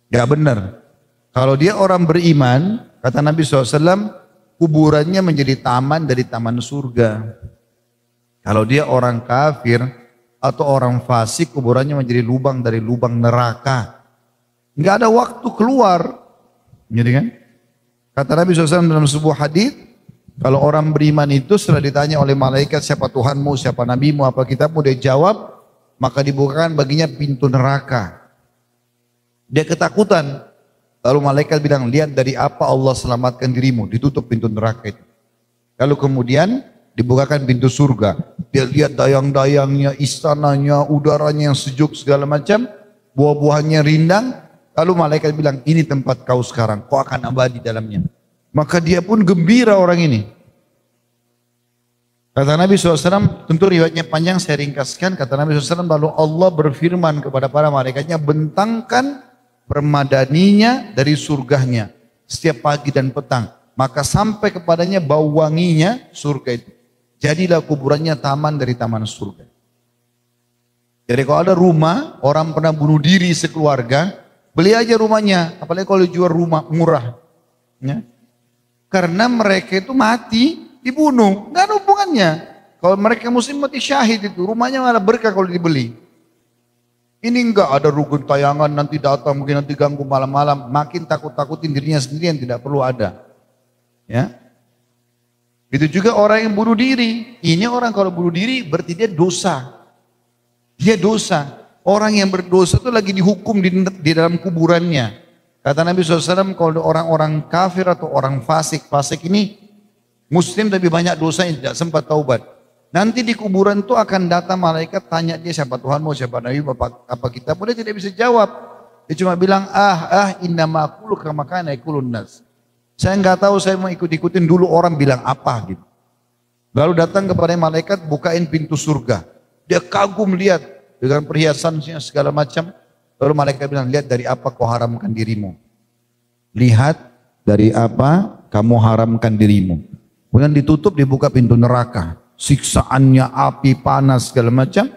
Nggak benar. Kalau dia orang beriman, kata Nabi SAW, kuburannya menjadi taman dari taman surga. Kalau dia orang kafir atau orang fasik, kuburannya menjadi lubang dari lubang neraka. Nggak ada waktu keluar. Jadi kan? Kata Nabi SAW dalam sebuah hadis, kalau orang beriman itu setelah ditanya oleh malaikat siapa Tuhanmu, siapa Nabimu, apa kitabmu, dia jawab, maka dibukakan baginya pintu neraka. Dia ketakutan. Lalu malaikat bilang, lihat dari apa Allah selamatkan dirimu. Ditutup pintu neraka itu. Lalu kemudian dibukakan pintu surga. Dia lihat dayang-dayangnya, istananya, udaranya yang sejuk segala macam. Buah-buahannya rindang. Lalu malaikat bilang, ini tempat kau sekarang, kau akan abadi dalamnya. Maka dia pun gembira orang ini. Kata Nabi SAW, tentu riwayatnya panjang, saya ringkaskan. Kata Nabi SAW, lalu Allah berfirman kepada para malaikatnya, bentangkan permadaninya dari surganya setiap pagi dan petang. Maka sampai kepadanya bau wanginya surga itu. Jadilah kuburannya taman dari taman surga. Jadi kalau ada rumah, orang pernah bunuh diri sekeluarga, beli aja rumahnya. Apalagi kalau jual rumah murah. Ya. Karena mereka itu mati, dibunuh, nggak ada hubungannya. Kalau mereka muslim mati syahid itu, rumahnya malah berkah kalau dibeli. Ini enggak ada rukun tayangan, nanti datang mungkin nanti ganggu malam-malam, makin takut-takutin dirinya sendiri yang tidak perlu ada. Ya, itu juga orang yang bunuh diri. Ini orang kalau bunuh diri berarti dia dosa. Dia dosa. Orang yang berdosa itu lagi dihukum di dalam kuburannya. Kata Nabi SAW, kalau orang-orang kafir atau orang fasik, fasik ini muslim tapi banyak dosa yang tidak sempat taubat. Nanti di kuburan itu akan datang malaikat tanya dia siapa Tuhanmu, siapa Nabi, apa kita. Dia tidak bisa jawab. Dia cuma bilang innama aqulu kama kana yaqulun nas. Saya nggak tahu, saya mau ikut-ikutin dulu orang bilang apa gitu. Lalu datang kepada malaikat, bukain pintu surga. Dia kagum lihat dengan perhiasannya segala macam. Lalu malaikat bilang, lihat dari apa kau haramkan dirimu. Lihat dari apa kamu haramkan dirimu. Kemudian ditutup, dibuka pintu neraka. Siksaannya api, panas, segala macam.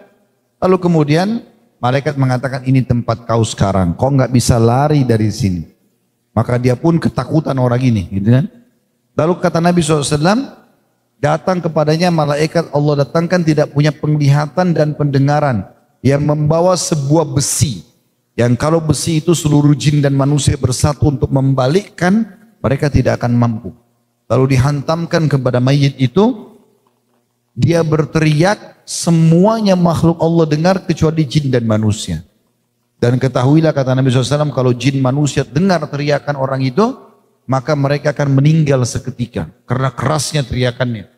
Lalu kemudian malaikat mengatakan, ini tempat kau sekarang. Kau nggak bisa lari dari sini. Maka dia pun ketakutan orang ini. Gitu kan? Lalu kata Nabi SAW, datang kepadanya malaikat Allah datangkan tidak punya penglihatan dan pendengaran. Yang membawa sebuah besi. Yang kalau besi itu seluruh jin dan manusia bersatu untuk membalikkan, mereka tidak akan mampu. Lalu dihantamkan kepada mayit itu, dia berteriak, semuanya makhluk Allah dengar kecuali jin dan manusia. Dan ketahuilah kata Nabi SAW, kalau jin manusia dengar teriakan orang itu, maka mereka akan meninggal seketika karena kerasnya teriakannya.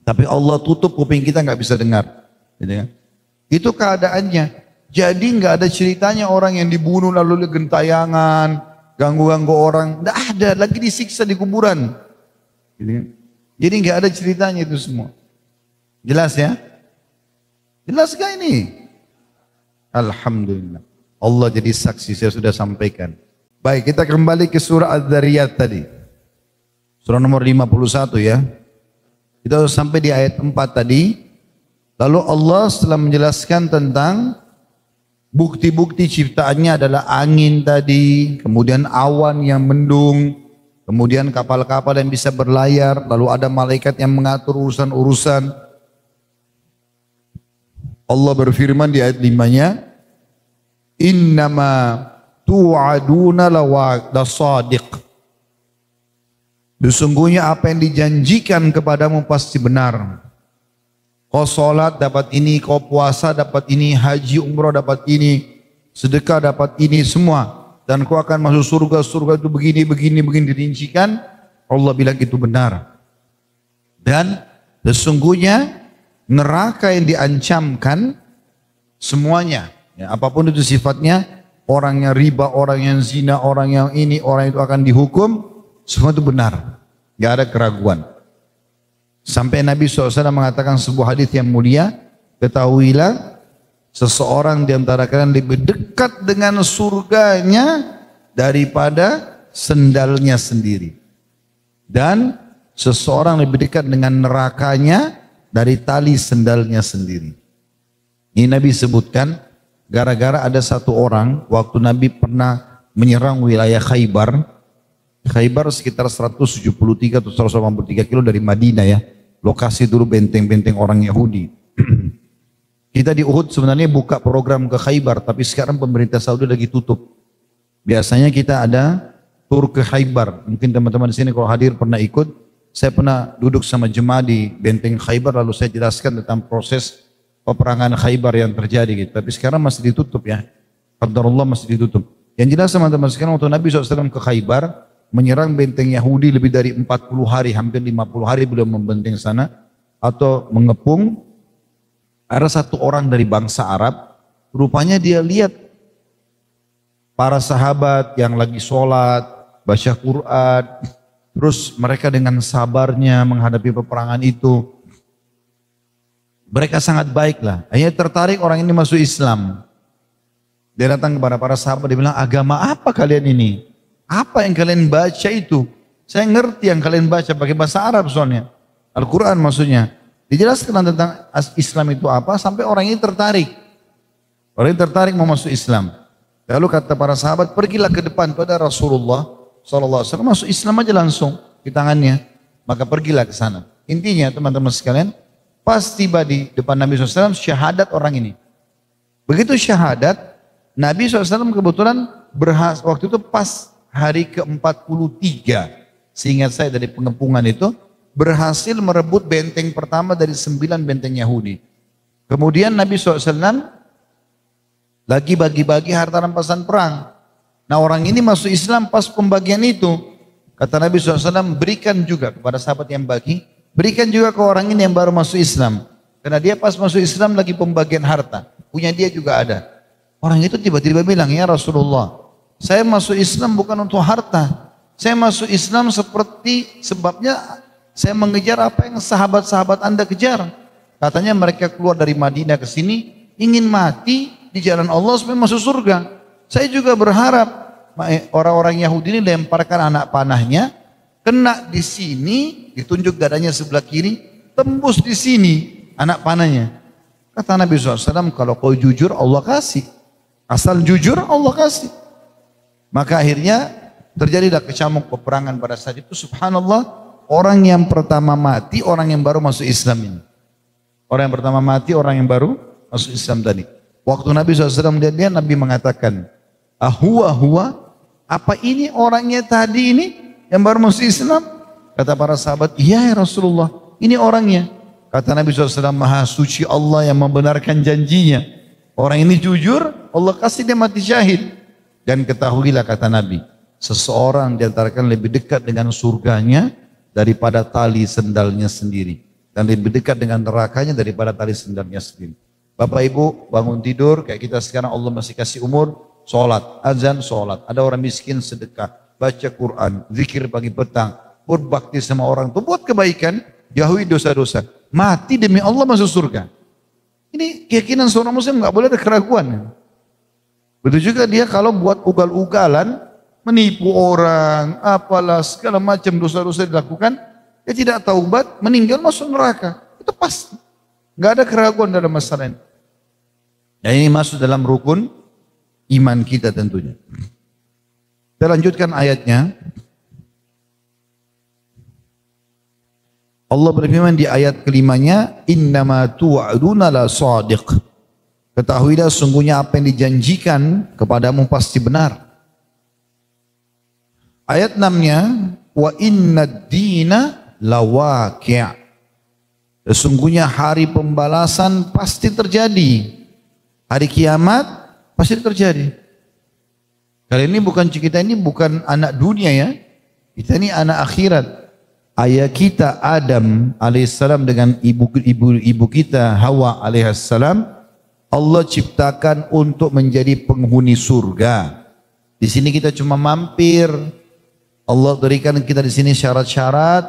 Tapi Allah tutup kuping kita nggak bisa dengar. Gitu kan? Itu keadaannya. Jadi nggak ada ceritanya orang yang dibunuh lalu gentayangan, ganggu-ganggu orang. Nggak ada, lagi disiksa di kuburan. Gitu kan? Jadi nggak ada ceritanya itu semua. Jelas ya? Jelas gak ini? Alhamdulillah. Allah jadi saksi, saya sudah sampaikan. Baik, kita kembali ke surah Az-Zariyat tadi. Surah nomor 51 ya. Kita sampai di ayat 4 tadi. Lalu Allah setelah menjelaskan tentang bukti-bukti ciptaannya adalah angin tadi, kemudian awan yang mendung, kemudian kapal-kapal yang bisa berlayar, lalu ada malaikat yang mengatur urusan-urusan. Allah berfirman di ayat 5-nya, innama tu'aduna lasadiq. Sesungguhnya apa yang dijanjikan kepadamu pasti benar. Kau sholat dapat ini, kau puasa dapat ini, haji umrah dapat ini, sedekah dapat ini semua. Dan kau akan masuk surga, surga itu begini, begini, begini dirincikan. Allah bilang itu benar. Dan sesungguhnya neraka yang diancamkan semuanya, ya, apapun itu sifatnya, orang yang riba, orang yang zina, orang yang ini, orang itu akan dihukum, semua itu benar, gak ada keraguan. Sampai Nabi SAW mengatakan sebuah hadis yang mulia, ketahuilah seseorang di antara kalian lebih dekat dengan surganya daripada sendalnya sendiri, dan seseorang lebih dekat dengan nerakanya dari tali sendalnya sendiri. Ini Nabi sebutkan gara-gara ada satu orang waktu Nabi pernah menyerang wilayah Khaybar. Khaybar sekitar 173 atau 183 kilo dari Madinah ya. Lokasi dulu benteng-benteng orang Yahudi. Kita di Uhud sebenarnya buka program ke Khaybar, tapi sekarang pemerintah Saudi lagi tutup. Biasanya kita ada tur ke Khaybar. Mungkin teman-teman di sini kalau hadir pernah ikut. Saya pernah duduk sama jemaah di benteng Khaybar, lalu saya jelaskan tentang proses peperangan Khaybar yang terjadi gitu. Tapi sekarang masih ditutup ya. Qadarullah masih ditutup. Yang jelas teman-teman sekarang waktu Nabi SAW ke Khaybar, menyerang benteng Yahudi lebih dari 40 hari, hampir 50 hari beliau membenteng sana atau mengepung. Ada satu orang dari bangsa Arab, rupanya dia lihat para sahabat yang lagi sholat, baca Quran, terus mereka dengan sabarnya menghadapi peperangan itu. Mereka sangat baik lah. Akhirnya tertarik orang ini masuk Islam. Dia datang kepada para sahabat, dia bilang, agama apa kalian ini? Apa yang kalian baca itu? Saya ngerti yang kalian baca pakai bahasa Arab soalnya. Al-Quran maksudnya. Dijelaskan tentang Islam itu apa sampai orang ini tertarik. Orang ini tertarik mau masuk Islam. Lalu kata para sahabat, pergilah ke depan pada Rasulullah SAW, masuk Islam aja langsung di tangannya. Maka pergilah ke sana. Intinya teman-teman sekalian, pas tiba di depan Nabi SAW, syahadat orang ini. Begitu syahadat, Nabi SAW kebetulan waktu itu pas hari ke-43. Seingat saya dari pengepungan itu, berhasil merebut benteng pertama dari 9 benteng Yahudi. Kemudian Nabi SAW lagi bagi-bagi harta rampasan perang. Nah orang ini masuk Islam pas pembagian itu. Kata Nabi SAW, berikan juga kepada sahabat yang bagi, berikan juga ke orang ini yang baru masuk Islam. Karena dia pas masuk Islam lagi pembagian harta. Punya dia juga ada. Orang itu tiba-tiba bilang, ya Rasulullah, saya masuk Islam bukan untuk harta. Saya masuk Islam seperti sebabnya saya mengejar apa yang sahabat-sahabat Anda kejar. Katanya mereka keluar dari Madinah ke sini ingin mati di jalan Allah supaya masuk surga. Saya juga berharap orang-orang Yahudi ini lemparkan anak panahnya, kena di sini, ditunjuk dadanya sebelah kiri, tembus di sini anak panahnya. Kata Nabi SAW, kalau kau jujur Allah kasih. Asal jujur Allah kasih. Maka akhirnya terjadilah kecamuk peperangan pada saat itu. Subhanallah, orang yang pertama mati, orang yang baru masuk Islam ini. Orang yang pertama mati, orang yang baru masuk Islam tadi. Waktu Nabi SAW melihat dia, Nabi mengatakan, huwa, apa ini orangnya tadi ini yang baru masuk Islam? Kata para sahabat, iya ya Rasulullah, ini orangnya. Kata Nabi SAW, maha suci Allah yang membenarkan janjinya. Orang ini jujur, Allah kasih dia mati syahid. Dan ketahuilah kata Nabi, seseorang diantarakan lebih dekat dengan surganya daripada tali sendalnya sendiri. Dan lebih dekat dengan nerakanya daripada tali sendalnya sendiri. Bapak Ibu bangun tidur, kayak kita sekarang Allah masih kasih umur, sholat, azan, sholat. Ada orang miskin sedekah, baca Quran, zikir pagi petang, berbakti sama orang tua, buat kebaikan, jauhi dosa-dosa. Mati demi Allah masuk surga. Ini keyakinan seorang muslim nggak boleh ada keraguan. Betul juga dia kalau buat ugal-ugalan, menipu orang, apalah segala macam dosa-dosa dilakukan, dia tidak taubat, meninggal masuk neraka. Itu pasti. Nggak ada keraguan dalam masalah ini. Dan ini masuk dalam rukun iman kita tentunya. Kita lanjutkan ayatnya. Allah berfirman di ayat kelimanya, innama tu'aduna la shadiq. Ketahuilah sungguhnya apa yang dijanjikan kepadamu pasti benar. Ayat 6-nya, wa innad dina lawaqi'. Sesungguhnya hari pembalasan pasti terjadi. Hari kiamat pasti terjadi. Kali ini kita ini bukan anak dunia ya. Kita ini anak akhirat. Ayah kita Adam alaihissalam dengan ibu kita Hawa alaihissalam, Allah ciptakan untuk menjadi penghuni surga. Di sini kita cuma mampir. Allah berikan kita di sini syarat-syarat,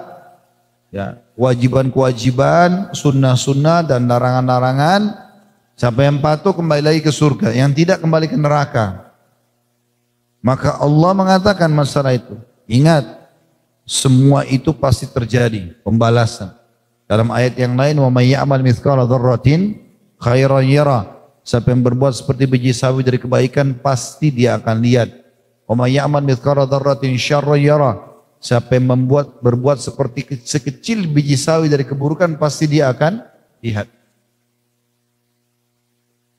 ya, kewajiban-kewajiban, sunnah-sunnah dan larangan-larangan. Sampai yang patuh kembali lagi ke surga, yang tidak kembali ke neraka. Maka Allah mengatakan masalah itu. Ingat, semua itu pasti terjadi, pembalasan. Dalam ayat yang lain, wa may ya'mal mithqala dzarratin khairan yara. Siapa yang berbuat seperti biji sawi dari kebaikan pasti dia akan lihat. Wa may ya'mal mithqala dzarratin syarran yara. Siapa yang berbuat seperti sekecil biji sawi dari keburukan pasti dia akan lihat.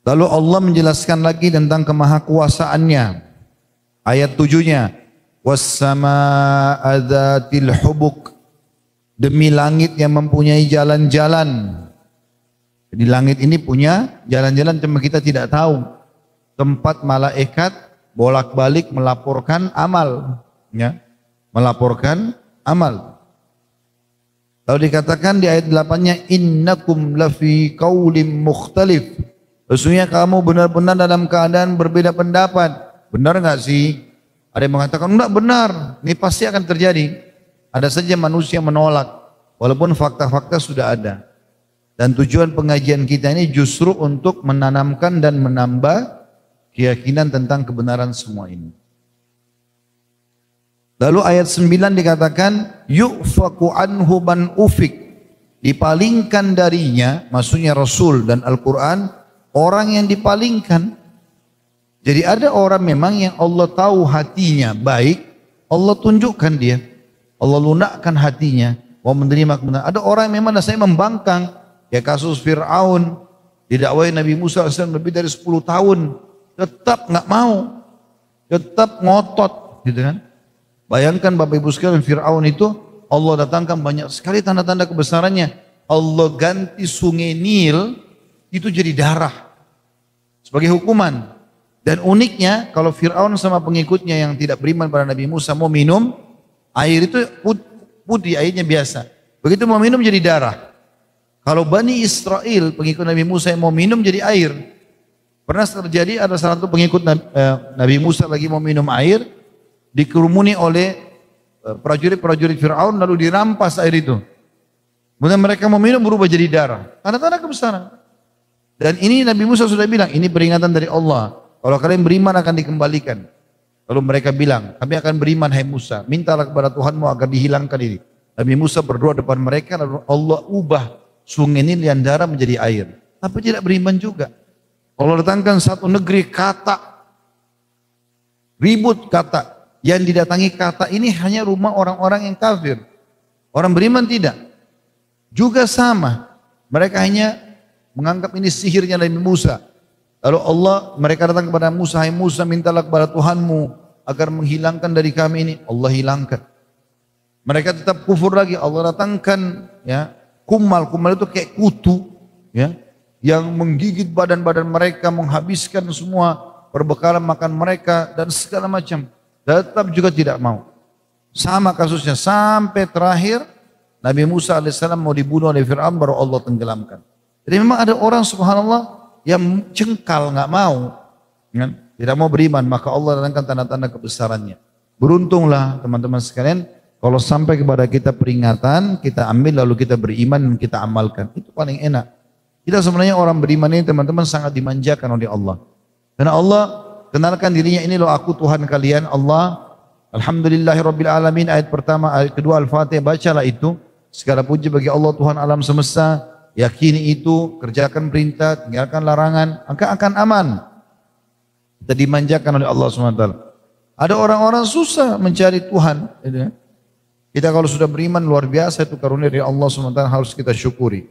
Lalu Allah menjelaskan lagi tentang kemahakuasaannya. Ayat 7-nya, was-samaa'a dzatil hubuk. Demi langit yang mempunyai jalan-jalan. Jadi langit ini punya jalan-jalan cuma kita tidak tahu. Tempat malaikat bolak-balik melaporkan amal, ya. Melaporkan amal. Lalu dikatakan di ayat 8-nya, innakum lafi qaulim mukhtalif. Sesungguhnya kamu benar-benar dalam keadaan berbeda pendapat. Benar nggak sih? Ada yang mengatakan enggak benar, ini pasti akan terjadi. Ada saja manusia menolak, walaupun fakta-fakta sudah ada. Dan tujuan pengajian kita ini justru untuk menanamkan dan menambah keyakinan tentang kebenaran semua ini. Lalu ayat 9 dikatakan yufaku anhu man ufik, dipalingkan darinya, maksudnya Rasul dan Al-Quran, orang yang dipalingkan. Jadi ada orang memang yang Allah tahu hatinya baik, Allah tunjukkan dia, Allah lunakkan hatinya mau menerima kebenaran. Ada orang yang memang dasarnya membangkang, ya kasus Fir'aun, didakwai Nabi Musa AS lebih dari 10 tahun, tetap nggak mau, tetap ngotot, gitu kan? Bayangkan Bapak Ibu sekalian, Fir'aun itu Allah datangkan banyak sekali tanda-tanda kebesarannya. Allah ganti sungai Nil itu jadi darah sebagai hukuman. Dan uniknya kalau Fir'aun sama pengikutnya yang tidak beriman pada Nabi Musa mau minum, air itu putih, airnya biasa. Begitu mau minum jadi darah. Kalau Bani Israel pengikut Nabi Musa yang mau minum jadi air. Pernah terjadi ada salah satu pengikut Nabi Musa lagi mau minum air, dikerumuni oleh prajurit-prajurit Fir'aun lalu dirampas air itu. Kemudian mereka mau minum berubah jadi darah. Tanda-tanda kebesaran. Dan ini Nabi Musa sudah bilang, ini peringatan dari Allah. Kalau kalian beriman akan dikembalikan. Lalu mereka bilang, kami akan beriman hai Musa, mintalah kepada Tuhanmu agar dihilangkan ini. Nabi Musa berdoa depan mereka, lalu Allah ubah sungai Nil yang darah menjadi air. Tapi tidak beriman juga. Allah datangkan satu negeri kata, ribut kata. Yang didatangi kata ini hanya rumah orang-orang yang kafir. Orang beriman tidak. Juga sama. Mereka hanya menganggap ini sihirnya Nabi Musa. Lalu mereka datang kepada Musa, hai Musa mintalah kepada Tuhanmu agar menghilangkan dari kami ini. Allah hilangkan. Mereka tetap kufur lagi. Allah datangkan ya kumal itu kayak kutu ya yang menggigit badan-badan mereka, menghabiskan semua perbekalan makan mereka dan segala macam. Tetap juga tidak mau. Sama kasusnya sampai terakhir Nabi Musa alaihissalam mau dibunuh oleh Fir'aun baru Allah tenggelamkan. Jadi memang ada orang subhanallah yang cengkal nggak mau, kan? Tidak mau beriman, maka Allah datangkan tanda-tanda kebesarannya. Beruntunglah teman-teman sekalian, kalau sampai kepada kita peringatan, kita ambil lalu kita beriman dan kita amalkan. Itu paling enak. Kita sebenarnya orang beriman ini teman-teman sangat dimanjakan oleh Allah. Karena Allah kenalkan dirinya, ini loh aku Tuhan kalian, Allah. Alhamdulillahirabbil alamin, ayat pertama, ayat kedua Al-Fatihah, bacalah itu. Segala puji bagi Allah Tuhan alam semesta. Yakini itu, kerjakan perintah, tinggalkan larangan, maka akan aman. Kita dimanjakan oleh Allah SWT. Ada orang-orang susah mencari Tuhan. Kita kalau sudah beriman luar biasa, itu karunia dari Allah SWT harus kita syukuri.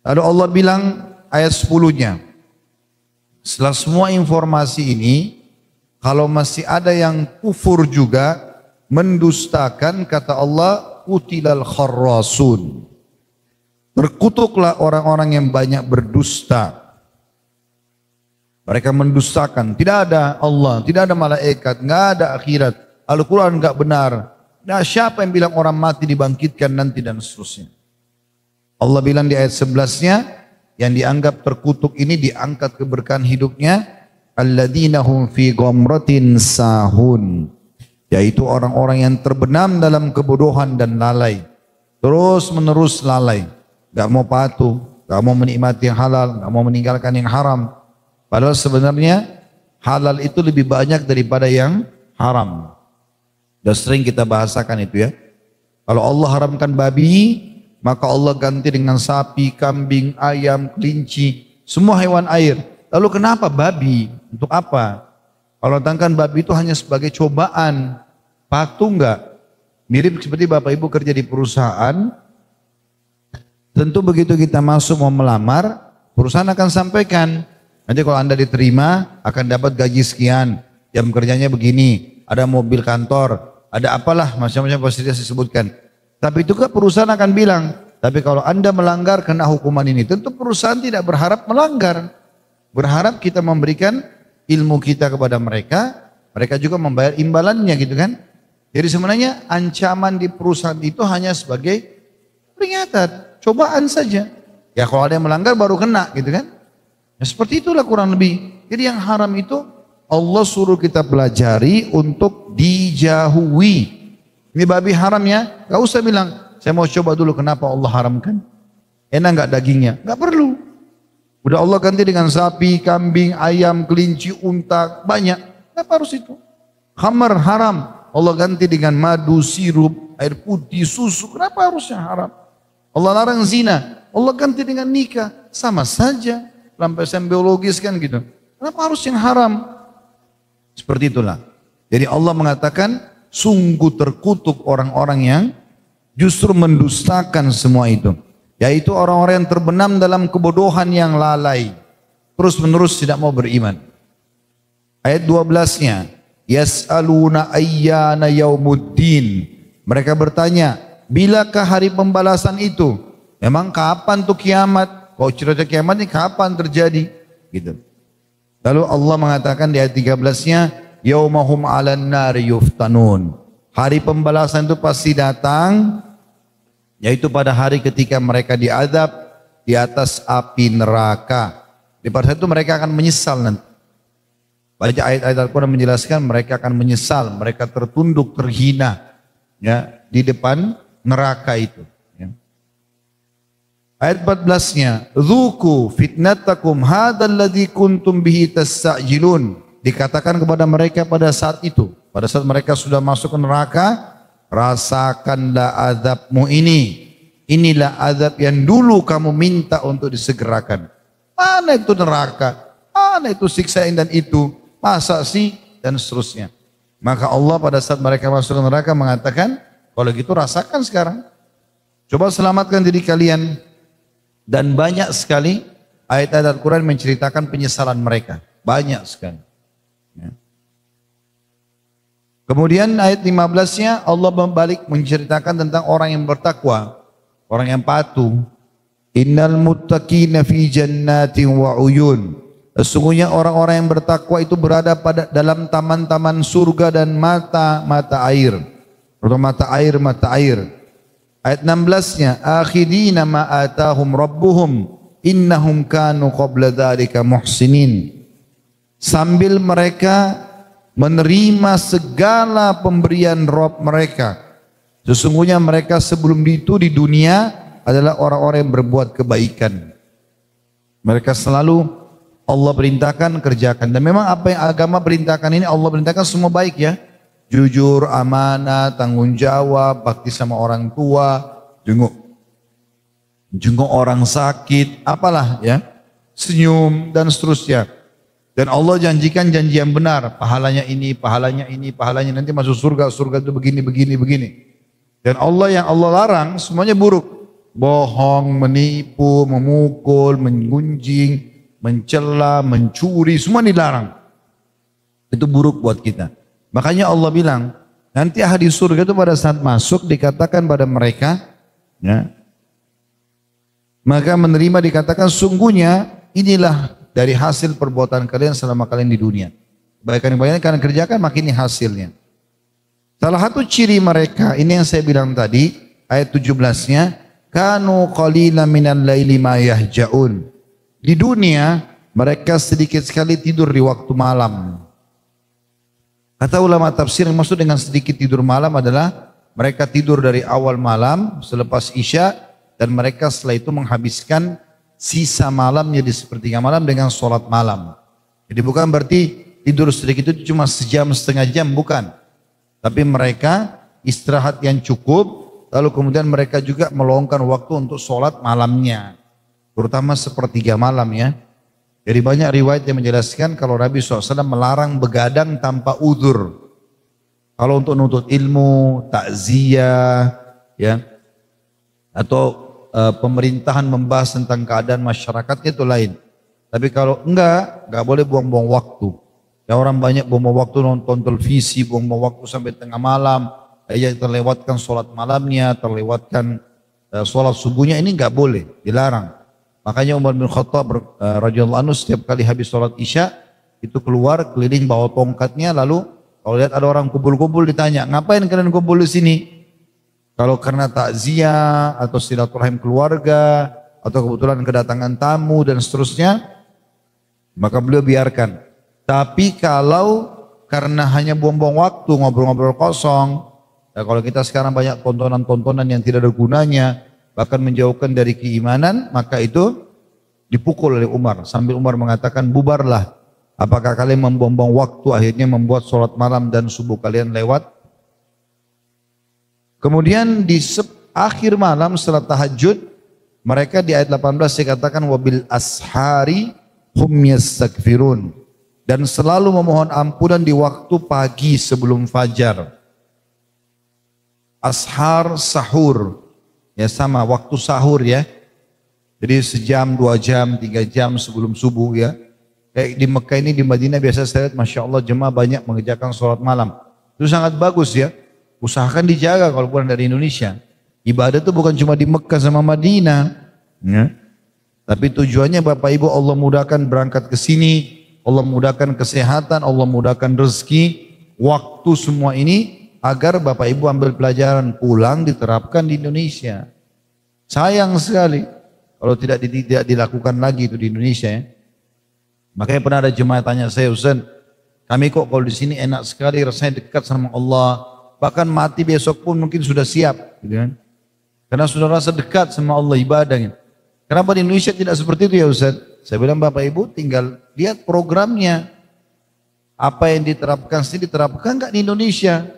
Lalu Allah bilang ayat 10-nya. Setelah semua informasi ini, kalau masih ada yang kufur juga, mendustakan, kata Allah, qutilal kharrasun. Terkutuklah orang-orang yang banyak berdusta. Mereka mendustakan. Tidak ada Allah, tidak ada malaikat, nggak ada akhirat. Al-Quran nggak benar. Nah, siapa yang bilang orang mati dibangkitkan nanti dan seterusnya. Allah bilang di ayat 11-nya, yang dianggap terkutuk ini diangkat keberkahan hidupnya. Alladzina hum fi ghamratin sahun. Yaitu orang-orang yang terbenam dalam kebodohan dan lalai. Terus menerus lalai. Gak mau patuh, gak mau menikmati yang halal, gak mau meninggalkan yang haram. Padahal sebenarnya halal itu lebih banyak daripada yang haram. Dan sering kita bahasakan itu ya. Kalau Allah haramkan babi, maka Allah ganti dengan sapi, kambing, ayam, kelinci, semua hewan air. Lalu kenapa babi? Untuk apa? Kalau datangkan babi itu hanya sebagai cobaan, patuh enggak? Mirip seperti Bapak Ibu kerja di perusahaan. Tentu begitu kita masuk mau melamar, perusahaan akan sampaikan, nanti kalau Anda diterima akan dapat gaji sekian, jam kerjanya begini, ada mobil kantor, ada apalah macam-macam fasilitas disebutkan. Tapi itu kan perusahaan akan bilang, tapi kalau Anda melanggar kena hukuman ini. Tentu perusahaan tidak berharap melanggar, berharap kita memberikan ilmu kita kepada mereka, mereka juga membayar imbalannya gitu kan. Jadi sebenarnya ancaman di perusahaan itu hanya sebagai peringatan. Cobaan saja. Ya kalau ada yang melanggar baru kena gitu kan. Ya seperti itulah kurang lebih. Jadi yang haram itu Allah suruh kita pelajari untuk dijauhi. Ini babi haram ya, gak usah bilang, saya mau coba dulu kenapa Allah haramkan. Enak gak dagingnya? Gak perlu. Udah Allah ganti dengan sapi, kambing, ayam, kelinci, unta, banyak. Kenapa harus itu? Khamar haram, Allah ganti dengan madu, sirup, air putih, susu. Kenapa harusnya haram? Allah larang zina, Allah ganti dengan nikah. Sama saja, pelampiasan biologis kan gitu. Kenapa harus yang haram? Seperti itulah. Jadi Allah mengatakan, sungguh terkutuk orang-orang yang justru mendustakan semua itu. Yaitu orang-orang yang terbenam dalam kebodohan yang lalai. Terus menerus tidak mau beriman. Ayat 12-nya. Yas'aluna ayyana yaumuddin. Mereka bertanya, bilakah hari pembalasan itu? Memang kapan tuh kiamat? Kalau cerita kiamat ini kapan terjadi? Gitu. Lalu Allah mengatakan di ayat 13-nya, yaumahum 'alan nari yuftanun. Hari pembalasan itu pasti datang, yaitu pada hari ketika mereka diazab di atas api neraka. Di pada saat itu mereka akan menyesal nanti. Baca ayat-ayat Al-Quran menjelaskan mereka akan menyesal, mereka tertunduk, terhina ya, di depan neraka itu. Ya. Ayat 14-nya, Dzuku fitnatakum hadzal ladzi kuntum bihi tasta'jilun. Dikatakan kepada mereka pada saat itu, pada saat mereka sudah masuk ke neraka, rasakanlah azabmu ini. Inilah azab yang dulu kamu minta untuk disegerakan. Mana itu neraka? Mana itu siksa dan itu? Masa sih? Dan seterusnya. Maka Allah pada saat mereka masuk ke neraka mengatakan, kalau gitu rasakan sekarang. Coba selamatkan diri kalian. Dan banyak sekali ayat-ayat Al-Quran menceritakan penyesalan mereka. Banyak sekali. Ya. Kemudian ayat 15-nya Allah membalik menceritakan tentang orang yang bertakwa. Orang yang patuh. Innal muttaqina fi jannatin wa uyun. Sesungguhnya orang-orang yang bertakwa itu berada pada dalam taman-taman surga dan mata-mata air. Terutama mata air. Ayat 16-nya, akhidina ma atahum rabbuhum innahum kanu qabla dzalika muhsinin. Sambil mereka menerima segala pemberian Rabb mereka. Sesungguhnya mereka sebelum itu di dunia adalah orang-orang yang berbuat kebaikan. Mereka selalu Allah perintahkan kerjakan. Dan memang apa yang agama perintahkan ini Allah perintahkan semua baik ya. Jujur, amanah, tanggung jawab, bakti sama orang tua, jenguk orang sakit, apalah ya. Senyum dan seterusnya. Dan Allah janjikan janji yang benar. Pahalanya ini, pahalanya ini, pahalanya nanti masuk surga. Surga itu begini, begini, begini. Dan Allah yang Allah larang semuanya buruk. Bohong, menipu, memukul, menggunjing, mencela, mencuri, semua dilarang. Itu buruk buat kita. Makanya Allah bilang, nanti ahli surga itu pada saat masuk dikatakan pada mereka, ya, maka menerima dikatakan sungguhnya inilah dari hasil perbuatan kalian selama kalian di dunia. Kebaikan yang kalian kerjakan makin ini hasilnya. Salah satu ciri mereka, ini yang saya bilang tadi, ayat 17-nya, kanu qalilan minal laili ma yahja'un. Di dunia mereka sedikit sekali tidur di waktu malam. Kata ulama tafsir yang maksud dengan sedikit tidur malam adalah mereka tidur dari awal malam selepas isya dan mereka setelah itu menghabiskan sisa malamnya di sepertiga malam dengan sholat malam. Jadi bukan berarti tidur sedikit itu cuma sejam setengah jam, bukan. Tapi mereka istirahat yang cukup lalu kemudian mereka juga meluangkan waktu untuk sholat malamnya. Terutama sepertiga malam ya. Jadi banyak riwayat yang menjelaskan kalau Nabi SAW melarang begadang tanpa udzur. Kalau untuk nuntut ilmu, takziah, ya, atau pemerintahan membahas tentang keadaan masyarakatnya itu lain. Tapi kalau enggak boleh buang-buang waktu. Ya orang banyak buang-buang waktu nonton televisi, buang-buang waktu sampai tengah malam. Ya terlewatkan sholat malamnya, terlewatkan sholat subuhnya, ini enggak boleh, dilarang. Makanya Umar bin Khattab radhiyallahu anhu setiap kali habis sholat isya itu keluar keliling bawa tongkatnya, lalu kalau lihat ada orang kumpul-kumpul ditanya, ngapain kalian kumpul di sini? Kalau karena takziah atau silaturahim keluarga atau kebetulan kedatangan tamu dan seterusnya, maka beliau biarkan. Tapi kalau karena hanya buang-buang waktu, ngobrol-ngobrol kosong, ya kalau kita sekarang banyak tontonan-tontonan yang tidak ada gunanya, bahkan menjauhkan dari keimanan, maka itu dipukul oleh Umar. Sambil Umar mengatakan, bubarlah. Apakah kalian membuang-buang waktu, akhirnya membuat sholat malam dan subuh kalian lewat? Kemudian di akhir malam setelah tahajud, mereka di ayat 18 dikatakan, wabil ashari hum yastaghfirun. Dan selalu memohon ampunan di waktu pagi sebelum fajar. Ashar sahur, ya sama waktu sahur ya. Jadi sejam, 2 jam, 3 jam sebelum subuh ya. Kayak di Mekah ini, di Madinah biasa saya lihat Masya Allah jemaah banyak mengerjakan sholat malam. Itu sangat bagus ya. Usahakan dijaga kalau pulang dari Indonesia. Ibadah itu bukan cuma di Mekah sama Madinah. Ya. Tapi tujuannya Bapak Ibu Allah mudahkan berangkat ke sini. Allah mudahkan kesehatan, Allah mudahkan rezeki, waktu semua ini agar Bapak Ibu ambil pelajaran pulang diterapkan di Indonesia. Sayang sekali kalau tidak dilakukan lagi itu di Indonesia ya. Makanya pernah ada jemaah tanya saya, Ustaz, kami kok kalau di sini enak sekali rasanya dekat sama Allah, bahkan mati besok pun mungkin sudah siap, gitu kan? Karena sudah rasa dekat sama Allah ibadahnya. Kenapa di Indonesia tidak seperti itu ya Ustaz? Saya bilang Bapak Ibu tinggal lihat programnya. Apa yang diterapkan sini diterapkan enggak di Indonesia?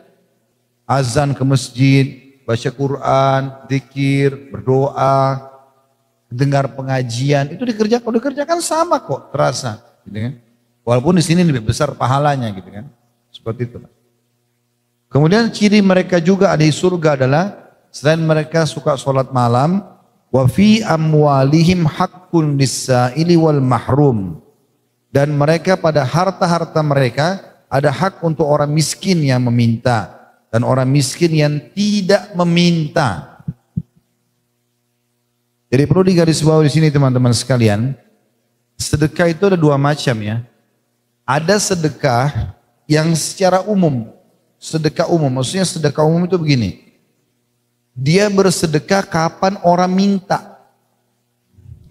Azan ke masjid, baca Quran, zikir, berdoa, dengar pengajian, itu dikerjakan sama kok, terasa, gitu kan? Walaupun di sini lebih besar pahalanya, gitu kan? Seperti itu. Kemudian ciri mereka juga ada di surga adalah selain mereka suka sholat malam, wa fi amwalihim haqqun lis-sa'ili wal mahrum, dan mereka pada harta-harta mereka ada hak untuk orang miskin yang meminta dan orang miskin yang tidak meminta. Jadi perlu digarisbawahi di sini teman-teman sekalian, sedekah itu ada 2 macam ya. Ada sedekah yang secara umum, sedekah umum, maksudnya sedekah umum itu begini. Dia bersedekah kapan orang minta.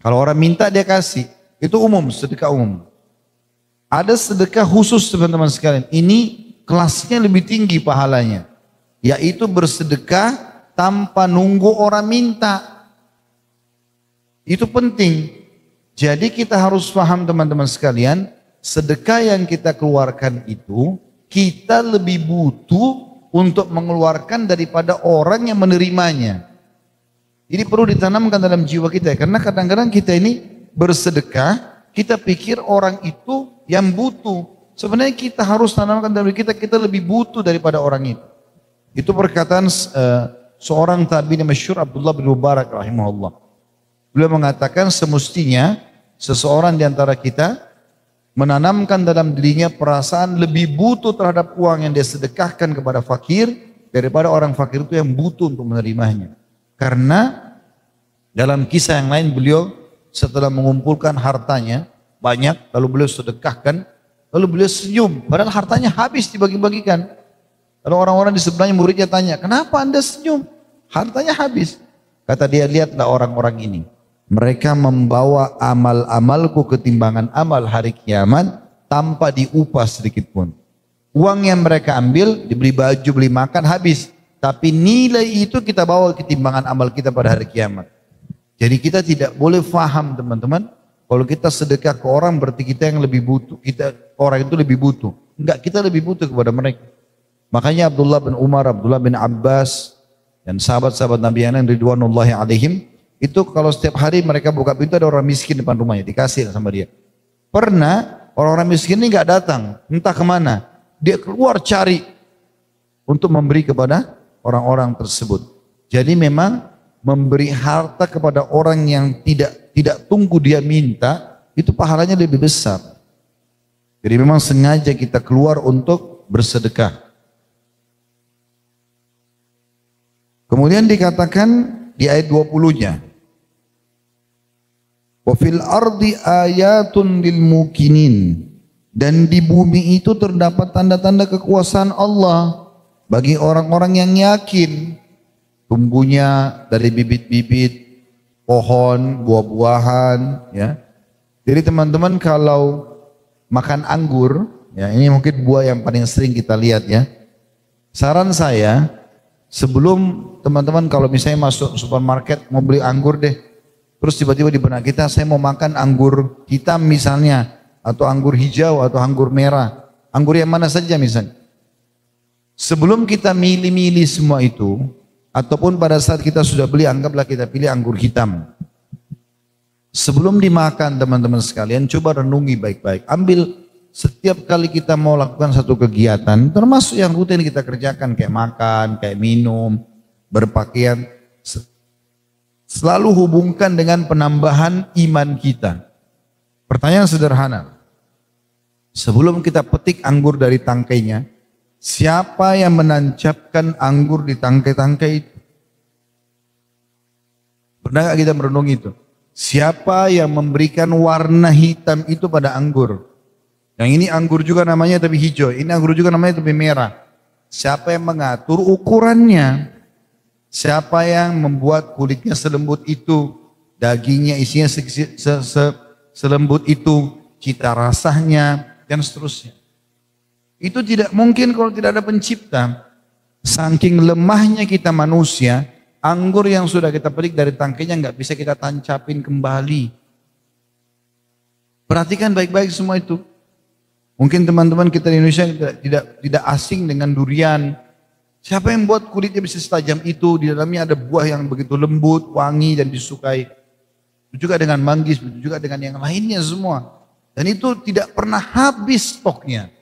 Kalau orang minta dia kasih. Itu umum, sedekah umum. Ada sedekah khusus teman-teman sekalian. Ini kelasnya lebih tinggi pahalanya. Yaitu bersedekah tanpa nunggu orang minta. Itu penting. Jadi kita harus paham teman-teman sekalian. Sedekah yang kita keluarkan itu kita lebih butuh untuk mengeluarkan daripada orang yang menerimanya. Ini perlu ditanamkan dalam jiwa kita, karena kadang-kadang kita ini bersedekah, kita pikir orang itu yang butuh. Sebenarnya kita harus tanamkan dalam diri kita, kita lebih butuh daripada orang itu. Itu perkataan seorang tabi'in masyhur Abdullah bin Mubarak rahimahullah. Beliau mengatakan semestinya seseorang di antara kita menanamkan dalam dirinya perasaan lebih butuh terhadap uang yang dia sedekahkan kepada fakir daripada orang fakir itu yang butuh untuk menerimanya. Karena dalam kisah yang lain beliau setelah mengumpulkan hartanya banyak lalu beliau sedekahkan, lalu beliau senyum padahal hartanya habis dibagi-bagikan. Lalu orang-orang di sebelahnya muridnya tanya, kenapa anda senyum? Hartanya habis. Kata dia, lihatlah orang-orang ini. Mereka membawa amal-amalku ke timbangan amal hari kiamat tanpa diupah sedikit pun. Uang yang mereka ambil, dibeli baju, beli makan, habis. Tapi nilai itu kita bawa ke timbangan amal kita pada hari kiamat. Jadi kita tidak boleh faham teman-teman, kalau kita sedekah ke orang berarti kita yang lebih butuh. Orang itu lebih butuh. Enggak, kita lebih butuh kepada mereka. Makanya Abdullah bin Umar, Abdullah bin Abbas, dan sahabat-sahabat Nabi yang lain ridwanullahi alaihim, itu kalau setiap hari mereka buka pintu ada orang miskin depan rumahnya, dikasih sama dia. Pernah orang-orang miskin ini nggak datang, entah kemana. Dia keluar cari untuk memberi kepada orang-orang tersebut. Jadi memang memberi harta kepada orang yang tidak tunggu dia minta, itu pahalanya lebih besar. Jadi memang sengaja kita keluar untuk bersedekah. Kemudian dikatakan di ayat 20-nya, wa fil ardi ayatun lil mukinin, dan di bumi itu terdapat tanda-tanda kekuasaan Allah bagi orang-orang yang yakin. Tumbuhnya dari bibit-bibit pohon, buah-buahan ya. Jadi teman-teman kalau makan anggur, ya ini mungkin buah yang paling sering kita lihat ya. Saran saya, sebelum teman-teman kalau misalnya masuk supermarket mau beli anggur deh, terus tiba-tiba di benak kita saya mau makan anggur hitam misalnya, atau anggur hijau atau anggur merah, anggur yang mana saja misalnya. Sebelum kita milih-milih semua itu, ataupun pada saat kita sudah beli, anggaplah kita pilih anggur hitam. Sebelum dimakan teman-teman sekalian, coba renungi baik-baik. Ambil setiap kali kita mau lakukan satu kegiatan, termasuk yang rutin kita kerjakan, kayak makan, kayak minum, berpakaian, selalu hubungkan dengan penambahan iman kita. Pertanyaan sederhana, sebelum kita petik anggur dari tangkainya, siapa yang menancapkan anggur di tangkai-tangkai itu? Pernah gak kita merenungi itu? Siapa yang memberikan warna hitam itu pada anggur? Yang ini anggur juga namanya tapi hijau, ini anggur juga namanya tapi merah. Siapa yang mengatur ukurannya? Siapa yang membuat kulitnya selembut itu, dagingnya isinya selembut itu, cita rasanya, dan seterusnya. Itu tidak mungkin kalau tidak ada pencipta. Saking lemahnya kita manusia, anggur yang sudah kita petik dari tangkainya nggak bisa kita tancapin kembali. Perhatikan baik-baik semua itu. Mungkin teman-teman kita di Indonesia tidak asing dengan durian. Siapa yang buat kulitnya bisa setajam itu? Di dalamnya ada buah yang begitu lembut, wangi dan disukai. Itu juga dengan manggis, itu juga dengan yang lainnya semua. Dan itu tidak pernah habis stoknya.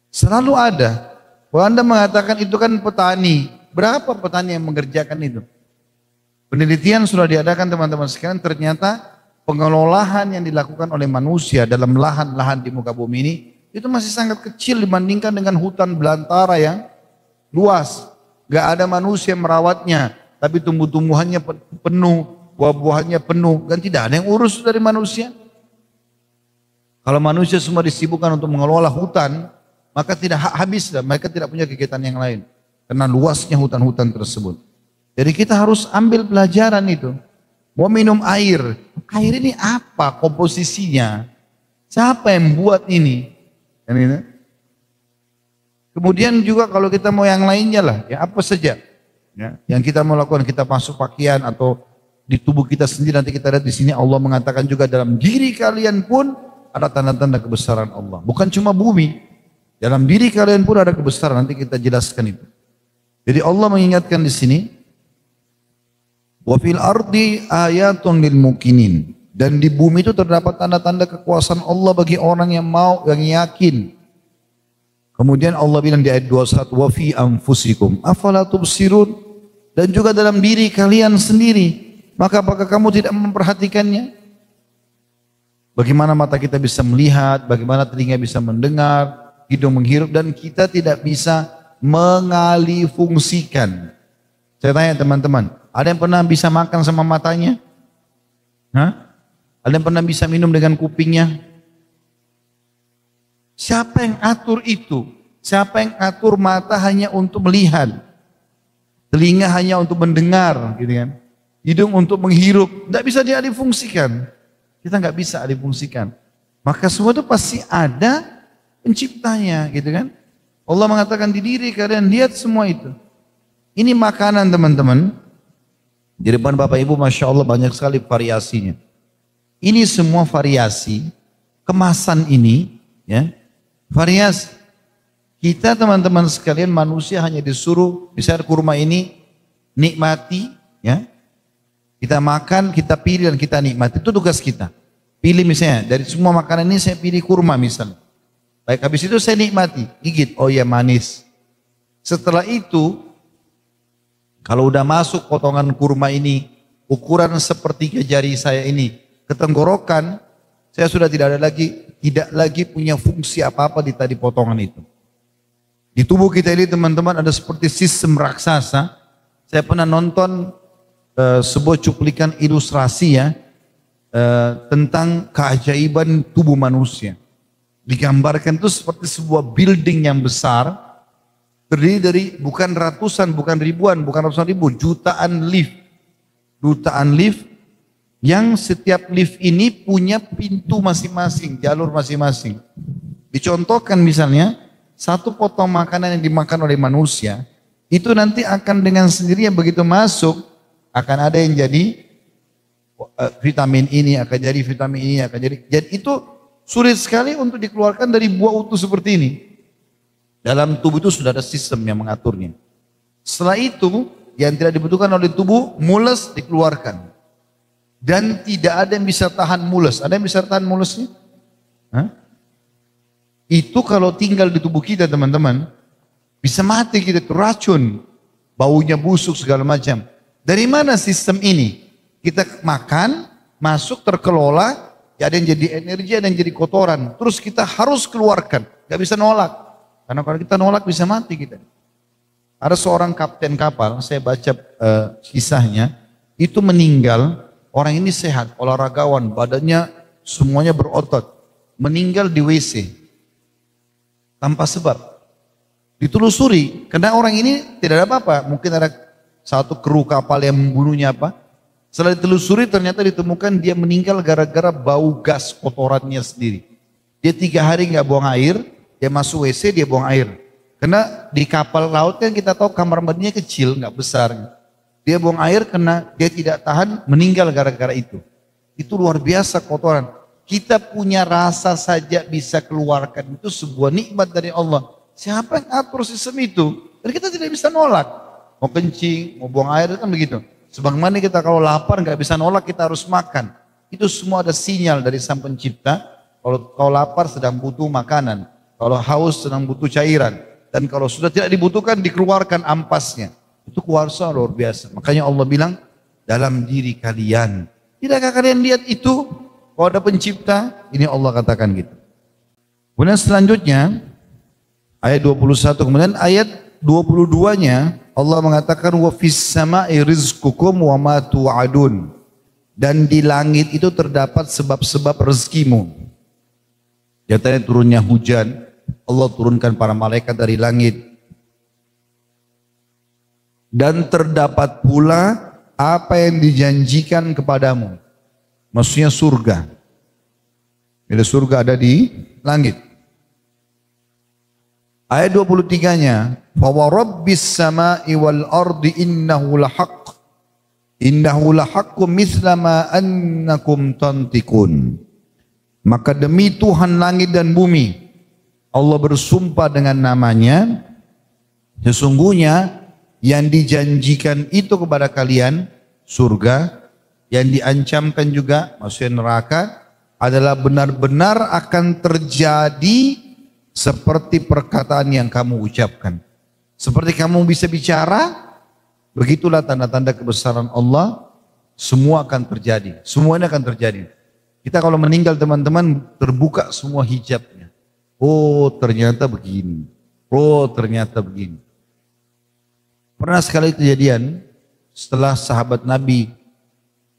Selalu ada. Kalau Anda mengatakan itu kan petani, berapa petani yang mengerjakan itu? Penelitian sudah diadakan teman-teman sekalian, ternyata pengelolaan yang dilakukan oleh manusia dalam lahan-lahan di muka bumi ini itu masih sangat kecil dibandingkan dengan hutan belantara yang luas. Gak ada manusia merawatnya, tapi tumbuh-tumbuhannya penuh, buah-buahannya penuh, dan tidak ada yang urus dari manusia. Kalau manusia semua disibukkan untuk mengelola hutan, maka tidak habis, mereka tidak punya kegiatan yang lain. Karena luasnya hutan-hutan tersebut. Jadi kita harus ambil pelajaran itu. Mau minum air, air ini apa komposisinya? Siapa yang buat ini? Kan ini. Kemudian juga kalau kita mau yang lainnya lah, ya apa saja. Ya, yang kita mau lakukan, kita masuk pakaian atau di tubuh kita sendiri, nanti kita lihat di sini Allah mengatakan juga dalam diri kalian pun ada tanda-tanda kebesaran Allah. Bukan cuma bumi, dalam diri kalian pun ada kebesaran, nanti kita jelaskan itu. Jadi Allah mengingatkan di sini, wa fil ardi ayatun lil mukinin, dan di bumi itu terdapat tanda-tanda kekuasaan Allah bagi orang yang mau, yang yakin. Kemudian Allah bilang di ayat 21, wa fi anfusikum afala tubsirun, dan juga dalam diri kalian sendiri, maka apakah kamu tidak memperhatikannya? Bagaimana mata kita bisa melihat, bagaimana telinga bisa mendengar, hidung menghirup, dan kita tidak bisa mengalih fungsikan. Saya tanya teman-teman, ada yang pernah bisa makan sama matanya? Hah? Ada yang pernah bisa minum dengan kupingnya? Siapa yang atur itu? Siapa yang atur mata hanya untuk melihat? Telinga hanya untuk mendengar, gitu kan? Hidung untuk menghirup, tidak bisa dialih fungsikan. Kita nggak bisa alih fungsikan. Maka semua itu pasti ada penciptanya, gitu kan? Allah mengatakan di diri kalian, lihat semua itu. Ini makanan teman-teman. Di depan Bapak Ibu, Masya Allah banyak sekali variasinya. Ini semua variasi, kemasan ini, ya, variasi. Kita teman-teman sekalian manusia hanya disuruh, misalnya kurma ini, nikmati, ya. Kita makan, kita pilih dan kita nikmati. Itu tugas kita. Pilih misalnya, dari semua makanan ini saya pilih kurma misalnya. Baik, habis itu saya nikmati, gigit, oh ya manis. Setelah itu, kalau udah masuk potongan kurma ini, ukuran sepertiga jari saya ini, ke tenggorokan, saya sudah tidak lagi punya fungsi apa-apa di tadi potongan itu. Di tubuh kita ini teman-teman ada seperti sistem raksasa. Saya pernah nonton sebuah cuplikan ilustrasi ya, tentang keajaiban tubuh manusia. Digambarkan itu seperti sebuah building yang besar, terdiri dari bukan ratusan, bukan ribuan, bukan ratusan ribu, jutaan lift. Jutaan lift yang setiap lift ini punya pintu masing-masing, jalur masing-masing. Dicontohkan misalnya, satu potong makanan yang dimakan oleh manusia, itu nanti akan dengan sendirinya begitu masuk, akan ada yang jadi vitamin ini, akan jadi vitamin ini, akan jadi itu sulit sekali untuk dikeluarkan dari buah utuh seperti ini. Dalam tubuh itu sudah ada sistem yang mengaturnya. Setelah itu, yang tidak dibutuhkan oleh tubuh, mules dikeluarkan. Dan tidak ada yang bisa tahan mules. Ada yang bisa tahan mulesnya? Hah? Itu kalau tinggal di tubuh kita teman-teman, bisa mati kita, itu racun. Baunya busuk segala macam. Dari mana sistem ini? Kita makan, masuk terkelola, ada yang jadi energi, ada yang jadi kotoran. Terus kita harus keluarkan, gak bisa nolak. Karena kalau kita nolak bisa mati kita. Ada seorang kapten kapal, saya baca kisahnya, itu meninggal, orang ini sehat, olahragawan, badannya semuanya berotot. Meninggal di WC, tanpa sebab. Ditelusuri, karena orang ini tidak ada apa-apa. Mungkin ada satu kru kapal yang membunuhnya apa. Setelah ditelusuri ternyata ditemukan dia meninggal gara-gara bau gas kotorannya sendiri. Dia 3 hari nggak buang air, dia masuk WC dia buang air. Karena di kapal laut kan kita tahu kamar mandinya kecil, nggak besar. Dia buang air karena dia tidak tahan, meninggal gara-gara itu. Itu luar biasa kotoran. Kita punya rasa saja bisa keluarkan, itu sebuah nikmat dari Allah. Siapa yang atur sistem itu? Dan kita tidak bisa nolak. Mau kencing, mau buang air kan begitu. Sebagaimana kita kalau lapar nggak bisa nolak, kita harus makan. Itu semua ada sinyal dari Sang Pencipta. Kalau lapar sedang butuh makanan, kalau haus sedang butuh cairan, dan kalau sudah tidak dibutuhkan dikeluarkan ampasnya. Itu kuasa luar biasa. Makanya Allah bilang dalam diri kalian. Tidakkah kalian lihat itu? Kalau ada Pencipta, ini Allah katakan gitu. Kemudian selanjutnya ayat 21, kemudian ayat 22-nya Allah mengatakan wa fis sama'i rizqukum wa ma tu'adun. Dan di langit itu terdapat sebab-sebab rezekimu. Jatanya turunnya hujan, Allah turunkan para malaikat dari langit. Dan terdapat pula apa yang dijanjikan kepadamu. Maksudnya surga. Bila surga ada di langit. Ayat 23-nya, fa wa rabbis sama'i wal ardi innahu lahaq. Innahu lahaqqum mithla ma annakum tantikun. Maka demi Tuhan langit dan bumi, Allah bersumpah dengan namanya, sesungguhnya yang dijanjikan itu kepada kalian surga, yang diancamkan juga maksudnya neraka adalah benar-benar akan terjadi seperti perkataan yang kamu ucapkan. Seperti kamu bisa bicara, begitulah tanda-tanda kebesaran Allah, semua akan terjadi. Semuanya akan terjadi. Kita kalau meninggal teman-teman terbuka semua hijabnya. Oh ternyata begini. Oh ternyata begini. Pernah sekali kejadian setelah sahabat Nabi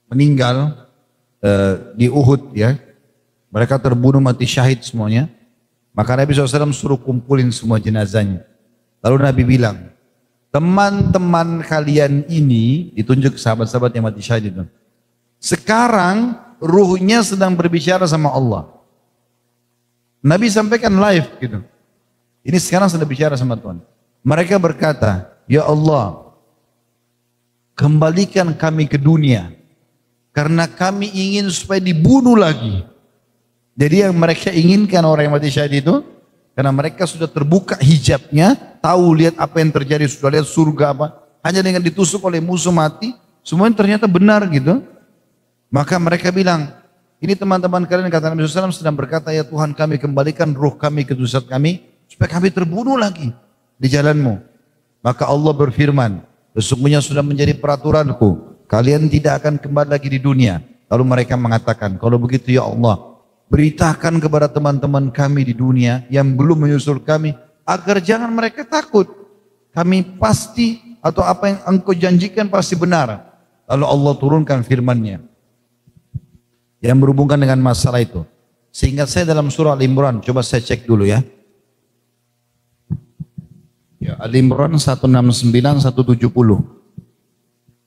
meninggal di Uhud ya. Mereka terbunuh mati syahid semuanya. Maka Nabi SAW suruh kumpulin semua jenazahnya. Lalu Nabi bilang, teman-teman kalian ini, ditunjuk sahabat-sahabat yang mati syahid itu. Sekarang ruhnya sedang berbicara sama Allah. Nabi sampaikan live gitu. Ini sekarang sedang bicara sama Tuhan. Mereka berkata, ya Allah, kembalikan kami ke dunia. Karena kami ingin supaya dibunuh lagi. Jadi yang mereka inginkan orang yang mati syahid itu, karena mereka sudah terbuka hijabnya, tahu lihat apa yang terjadi, sudah lihat surga apa, hanya dengan ditusuk oleh musuh mati, semuanya ternyata benar gitu. Maka mereka bilang, ini teman-teman kalian, kata Nabi SAW sedang berkata, ya Tuhan kami kembalikan ruh kami ke jasad kami, supaya kami terbunuh lagi di jalanmu. Maka Allah berfirman, sesungguhnya sudah menjadi peraturanku, kalian tidak akan kembali lagi di dunia. Lalu mereka mengatakan, kalau begitu ya Allah, beritakan kepada teman-teman kami di dunia yang belum menyusul kami, agar jangan mereka takut. Kami pasti, atau apa yang engkau janjikan pasti benar. Lalu Allah turunkan firman-Nya yang berhubungan dengan masalah itu. Sehingga saya dalam surah Al-Imran, coba saya cek dulu ya. Ya, Al-Imran 169 170.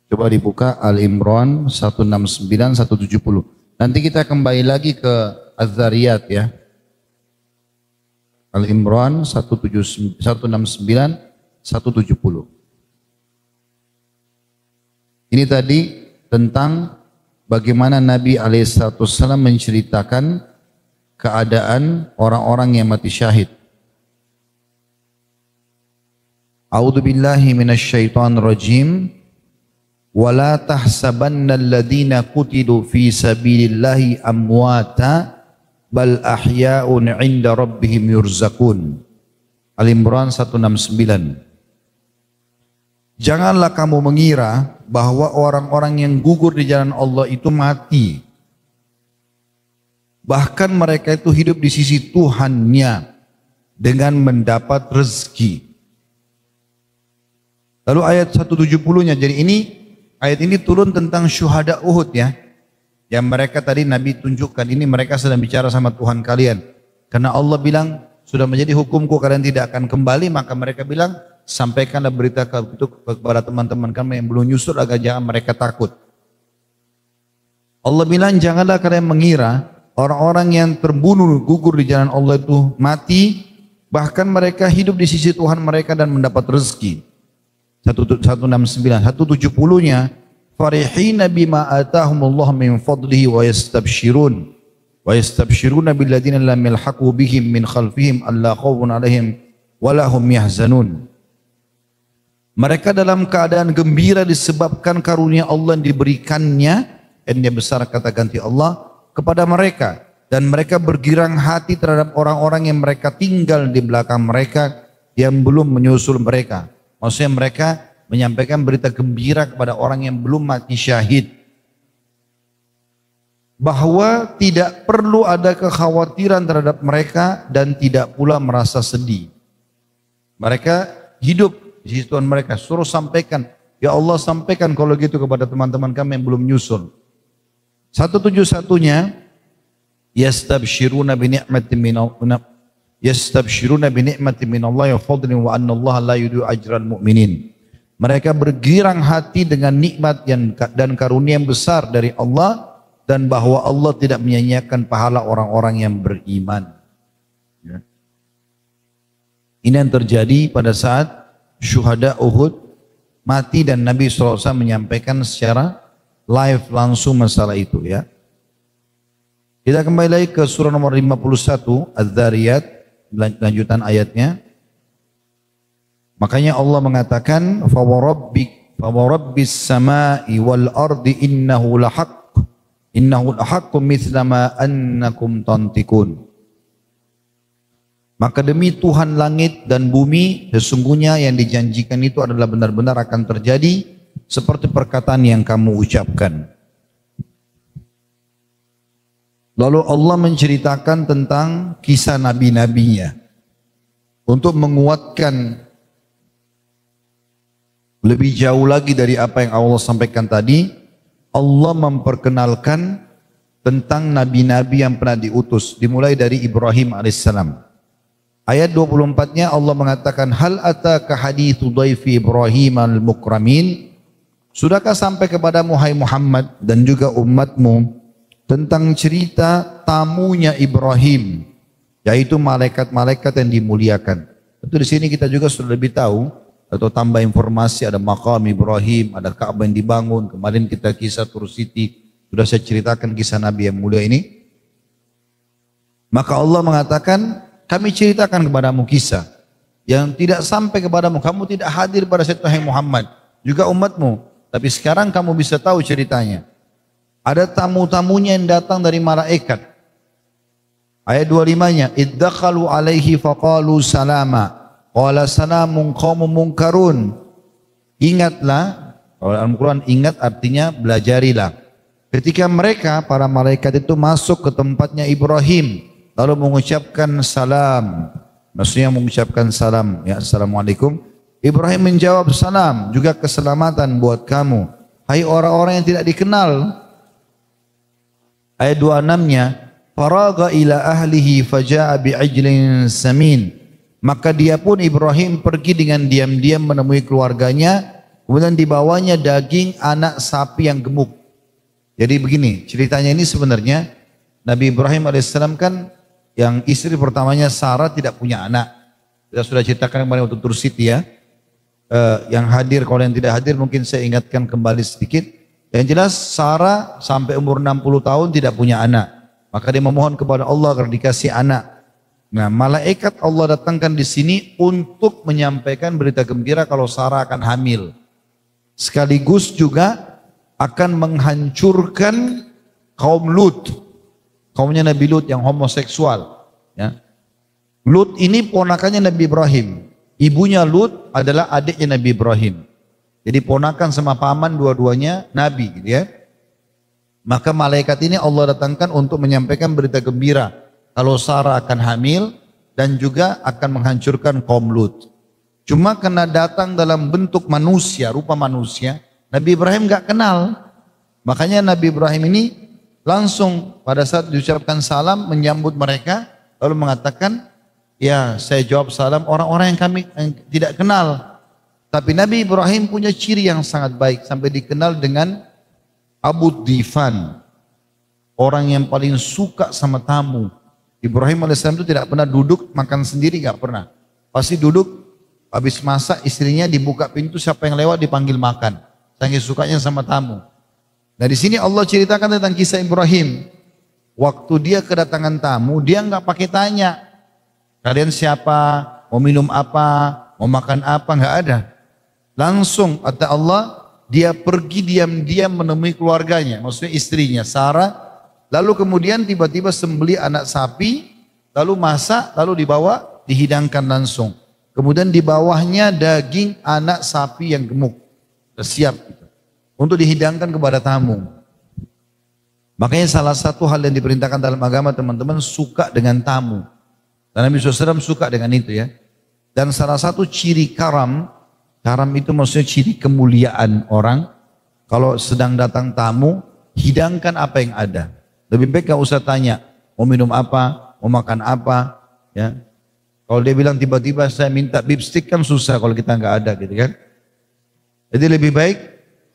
Coba dibuka Al-Imran 169 170. Nanti kita kembali lagi ke Az-Zariyat ya. Al-Imran 169, 170. Ini tadi tentang bagaimana Nabi alaihissalam menceritakan keadaan orang-orang yang mati syahid. A'udzu billahi minasyaitonir rajim. Wala tahsabanna alladhina qutilu fi sabilillahi amwata bal ahya'un 'inda rabbihim yurzaqun. Al-Imran 169. Janganlah kamu mengira bahwa orang-orang yang gugur di jalan Allah itu mati. Bahkan mereka itu hidup di sisi Tuhannya dengan mendapat rezeki. Lalu ayat 170-nya, jadi ayat ini turun tentang syuhada Uhud ya. Yang mereka tadi Nabi tunjukkan, ini mereka sedang bicara sama Tuhan kalian. Karena Allah bilang, sudah menjadi hukumku kalian tidak akan kembali, maka mereka bilang, sampaikanlah berita itu kepada teman-teman kami yang belum nyusul agar jangan mereka takut. Allah bilang, janganlah kalian mengira orang-orang yang terbunuh gugur di jalan Allah itu mati, bahkan mereka hidup di sisi Tuhan mereka dan mendapat rezeki. 169, 170-nya farihina bima atahumullah min fadlihi wa yastabshiruna billadzina lam yalhaqu bihim min khalfihim alla khaufun alaihim wala hum yahzanun. Mereka dalam keadaan gembira disebabkan karunia Allah yang diberikannya, yang besar kata ganti Allah kepada mereka, dan mereka bergirang hati terhadap orang-orang yang mereka tinggal di belakang mereka yang belum menyusul mereka. Maksudnya mereka menyampaikan berita gembira kepada orang yang belum mati syahid, bahwa tidak perlu ada kekhawatiran terhadap mereka dan tidak pula merasa sedih. Mereka hidup di sisi Tuhan mereka. Suruh sampaikan, ya Allah sampaikan kalau gitu kepada teman-teman kami yang belum nyusul. 171-nya yastabshiruna bi ni'matin min Allah wa fadlin wa anna Allah la yudhi'u ajral mu'minin. Mereka bergirang hati dengan nikmat dan karunia yang besar dari Allah, dan bahwa Allah tidak menyia-nyiakan pahala orang-orang yang beriman. Ya. Ini yang terjadi pada saat syuhada Uhud mati, dan Nabi SAW menyampaikan secara live langsung masalah itu ya. Kita kembali lagi ke surah nomor 51 Az-Zariyat, lanjutan ayatnya. Makanya Allah mengatakan fawarabbis samai wal ardi innahu lahaqqun mithla ma annakum tantikun. Maka demi Tuhan langit dan bumi, sesungguhnya yang dijanjikan itu adalah benar-benar akan terjadi seperti perkataan yang kamu ucapkan. Lalu Allah menceritakan tentang kisah nabi-nabinya untuk menguatkan lebih jauh lagi dari apa yang Allah sampaikan tadi. Allah memperkenalkan tentang nabi-nabi yang pernah diutus, dimulai dari Ibrahim alaihissalam. Ayat 24-nya Allah mengatakan, hal ataka hadithu dhaifi Ibrahim al-mukramin. Sudahkah sampai kepadamu hai Muhammad dan juga umatmu tentang cerita tamunya Ibrahim, yaitu malaikat-malaikat yang dimuliakan. Tentu di sini kita juga sudah lebih tahu atau tambah informasi, ada maqam Ibrahim, ada Ka'bah yang dibangun. Kemarin kita kisah Tur Siti, sudah saya ceritakan kisah Nabi yang mulia ini. Maka Allah mengatakan, kami ceritakan kepadamu kisah yang tidak sampai kepadamu, kamu tidak hadir pada saat itu Muhammad, juga umatmu, tapi sekarang kamu bisa tahu ceritanya. Ada tamu-tamunya yang datang dari malaikat. Ayat 25-nya, iddakhalu alaihi faqalu salama qala salamun qaumun munkarun. Ingatlah, kalau dalam Al-Quran ingat artinya belajarilah. Ketika mereka para malaikat itu masuk ke tempatnya Ibrahim, lalu mengucapkan salam, maksudnya mengucapkan salam, ya assalamualaikum. Ibrahim menjawab, salam, juga keselamatan buat kamu, hai orang-orang yang tidak dikenal. Ayat 26-nya, faraga ila ahlihi faja'a bi'ajlin samin. Maka dia pun Ibrahim pergi dengan diam-diam menemui keluarganya, kemudian dibawanya daging anak sapi yang gemuk. Jadi begini ceritanya, ini sebenarnya Nabi Ibrahim alaihissalam kan yang istri pertamanya Sarah tidak punya anak. Kita sudah ceritakan kemarin waktu Tursit ya. Yang hadir, kalau yang tidak hadir mungkin saya ingatkan kembali sedikit. Yang jelas Sarah sampai umur 60 tahun tidak punya anak. Maka dia memohon kepada Allah agar dikasih anak. Nah, malaikat Allah datangkan di sini untuk menyampaikan berita gembira kalau Sarah akan hamil. Sekaligus juga akan menghancurkan kaum Lut. Kaumnya Nabi Lut yang homoseksual. Ya. Lut ini ponakannya Nabi Ibrahim. Ibunya Lut adalah adiknya Nabi Ibrahim. Jadi ponakan sama paman dua-duanya Nabi. Gitu ya. Maka malaikat ini Allah datangkan untuk menyampaikan berita gembira. Kalau Sarah akan hamil dan juga akan menghancurkan kaum Lut. Cuma karena datang dalam bentuk manusia, rupa manusia, Nabi Ibrahim gak kenal. Makanya Nabi Ibrahim ini langsung pada saat diucapkan salam menyambut mereka, lalu mengatakan, ya saya jawab salam orang-orang yang tidak kenal. Tapi Nabi Ibrahim punya ciri yang sangat baik sampai dikenal dengan Abu Difan. Orang yang paling suka sama tamu. Ibrahim AS itu tidak pernah duduk makan sendiri, gak pernah. Pasti duduk, habis masak istrinya dibuka pintu, siapa yang lewat dipanggil makan. Saking sukanya sama tamu. Nah di sini Allah ceritakan tentang kisah Ibrahim. Waktu dia kedatangan tamu, dia nggak pakai tanya, kalian siapa, mau minum apa, mau makan apa, nggak ada. Langsung kata Allah, dia pergi diam-diam menemui keluarganya, maksudnya istrinya Sarah. Lalu kemudian tiba-tiba sembelih anak sapi, lalu masak, lalu dibawa, dihidangkan langsung. Kemudian di bawahnya daging anak sapi yang gemuk, siap gitu, untuk dihidangkan kepada tamu. Makanya salah satu hal yang diperintahkan dalam agama teman-teman, suka dengan tamu. Dan Nabi SAW suka dengan itu ya. Dan salah satu ciri karam itu maksudnya ciri kemuliaan orang. Kalau sedang datang tamu, hidangkan apa yang ada. Lebih baik gak usah tanya, mau minum apa, mau makan apa. Ya. Kalau dia bilang tiba-tiba saya minta beef stick kan susah kalau kita nggak ada gitu kan. Jadi lebih baik,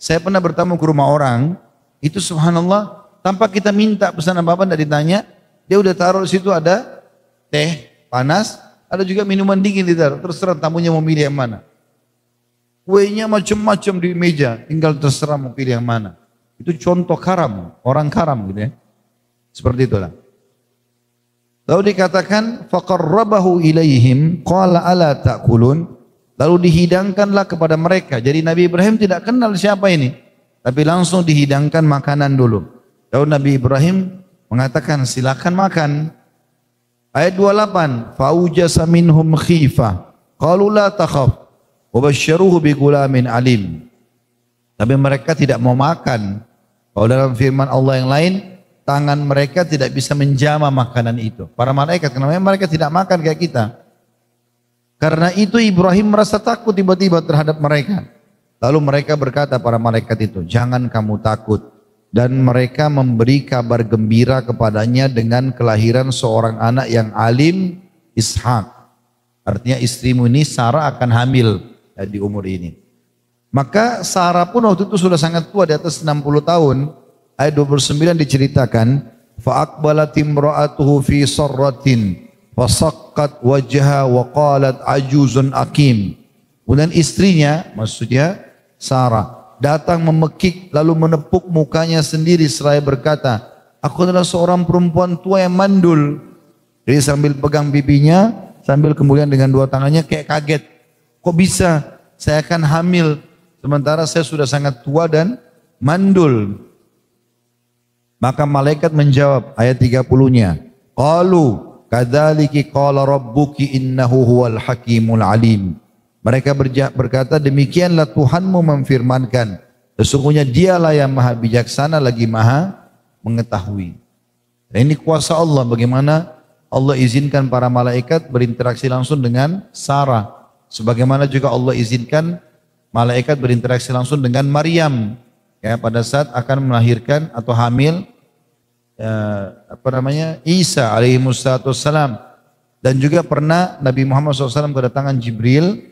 saya pernah bertamu ke rumah orang, itu subhanallah, tanpa kita minta pesan apa-apa tidak ditanya, dia udah taruh di situ ada teh panas, ada juga minuman dingin ditaruh, terserah tamunya mau pilih yang mana. Kuenya macam-macam di meja, tinggal terserah mau pilih yang mana. Itu contoh karam, orang karam gitu ya. Seperti itulah. Lalu dikatakan faqarrabahu ilaihim qala ala ta'kulun, lalu dihidangkanlah kepada mereka. Jadi Nabi Ibrahim tidak kenal siapa ini, tapi langsung dihidangkan makanan dulu. Lalu Nabi Ibrahim mengatakan silakan makan. Ayat 28, faujasa minhum khifah qalu la takhaf wa basyaruhu bi gulamin alim. Tapi mereka tidak mau makan. Kalau dalam firman Allah yang lain, tangan mereka tidak bisa menjama makanan itu. Para malaikat, kenapa mereka tidak makan kayak kita? Karena itu Ibrahim merasa takut tiba-tiba terhadap mereka. Lalu mereka berkata para malaikat itu, jangan kamu takut. Dan mereka memberi kabar gembira kepadanya dengan kelahiran seorang anak yang alim, Ishak. Artinya istrimu ini Sarah akan hamil ya, di umur ini. Maka Sarah pun waktu itu sudah sangat tua, di atas 60 tahun. Ayat 29 diceritakan, فَأَقْبَلَتِ امْرَأَتُهُ فِي صَرَّةٍ فَصَقَّتْ وَجْهَا وَقَالَتْ عَجُوزٌ أَقِيمٌ. Kemudian istrinya, maksudnya Sarah, datang memekik lalu menepuk mukanya sendiri seraya berkata, aku adalah seorang perempuan tua yang mandul. Jadi sambil pegang pipinya, sambil kemudian dengan dua tangannya kayak kaget. Kok bisa saya akan hamil sementara saya sudah sangat tua dan mandul? Maka malaikat menjawab, ayat 30-nya, qalu kadzalika qala rabbuki innahu huwal hakimul alim. Mereka berkata, demikianlah Tuhanmu memfirmankan, sesungguhnya dialah yang maha bijaksana lagi maha mengetahui. Dan ini kuasa Allah, bagaimana Allah izinkan para malaikat berinteraksi langsung dengan Sarah. Sebagaimana juga Allah izinkan malaikat berinteraksi langsung dengan Maryam. Ya, pada saat akan melahirkan atau hamil Isa alaihi wassalam. Dan juga pernah Nabi Muhammad SAW kedatangan Jibril,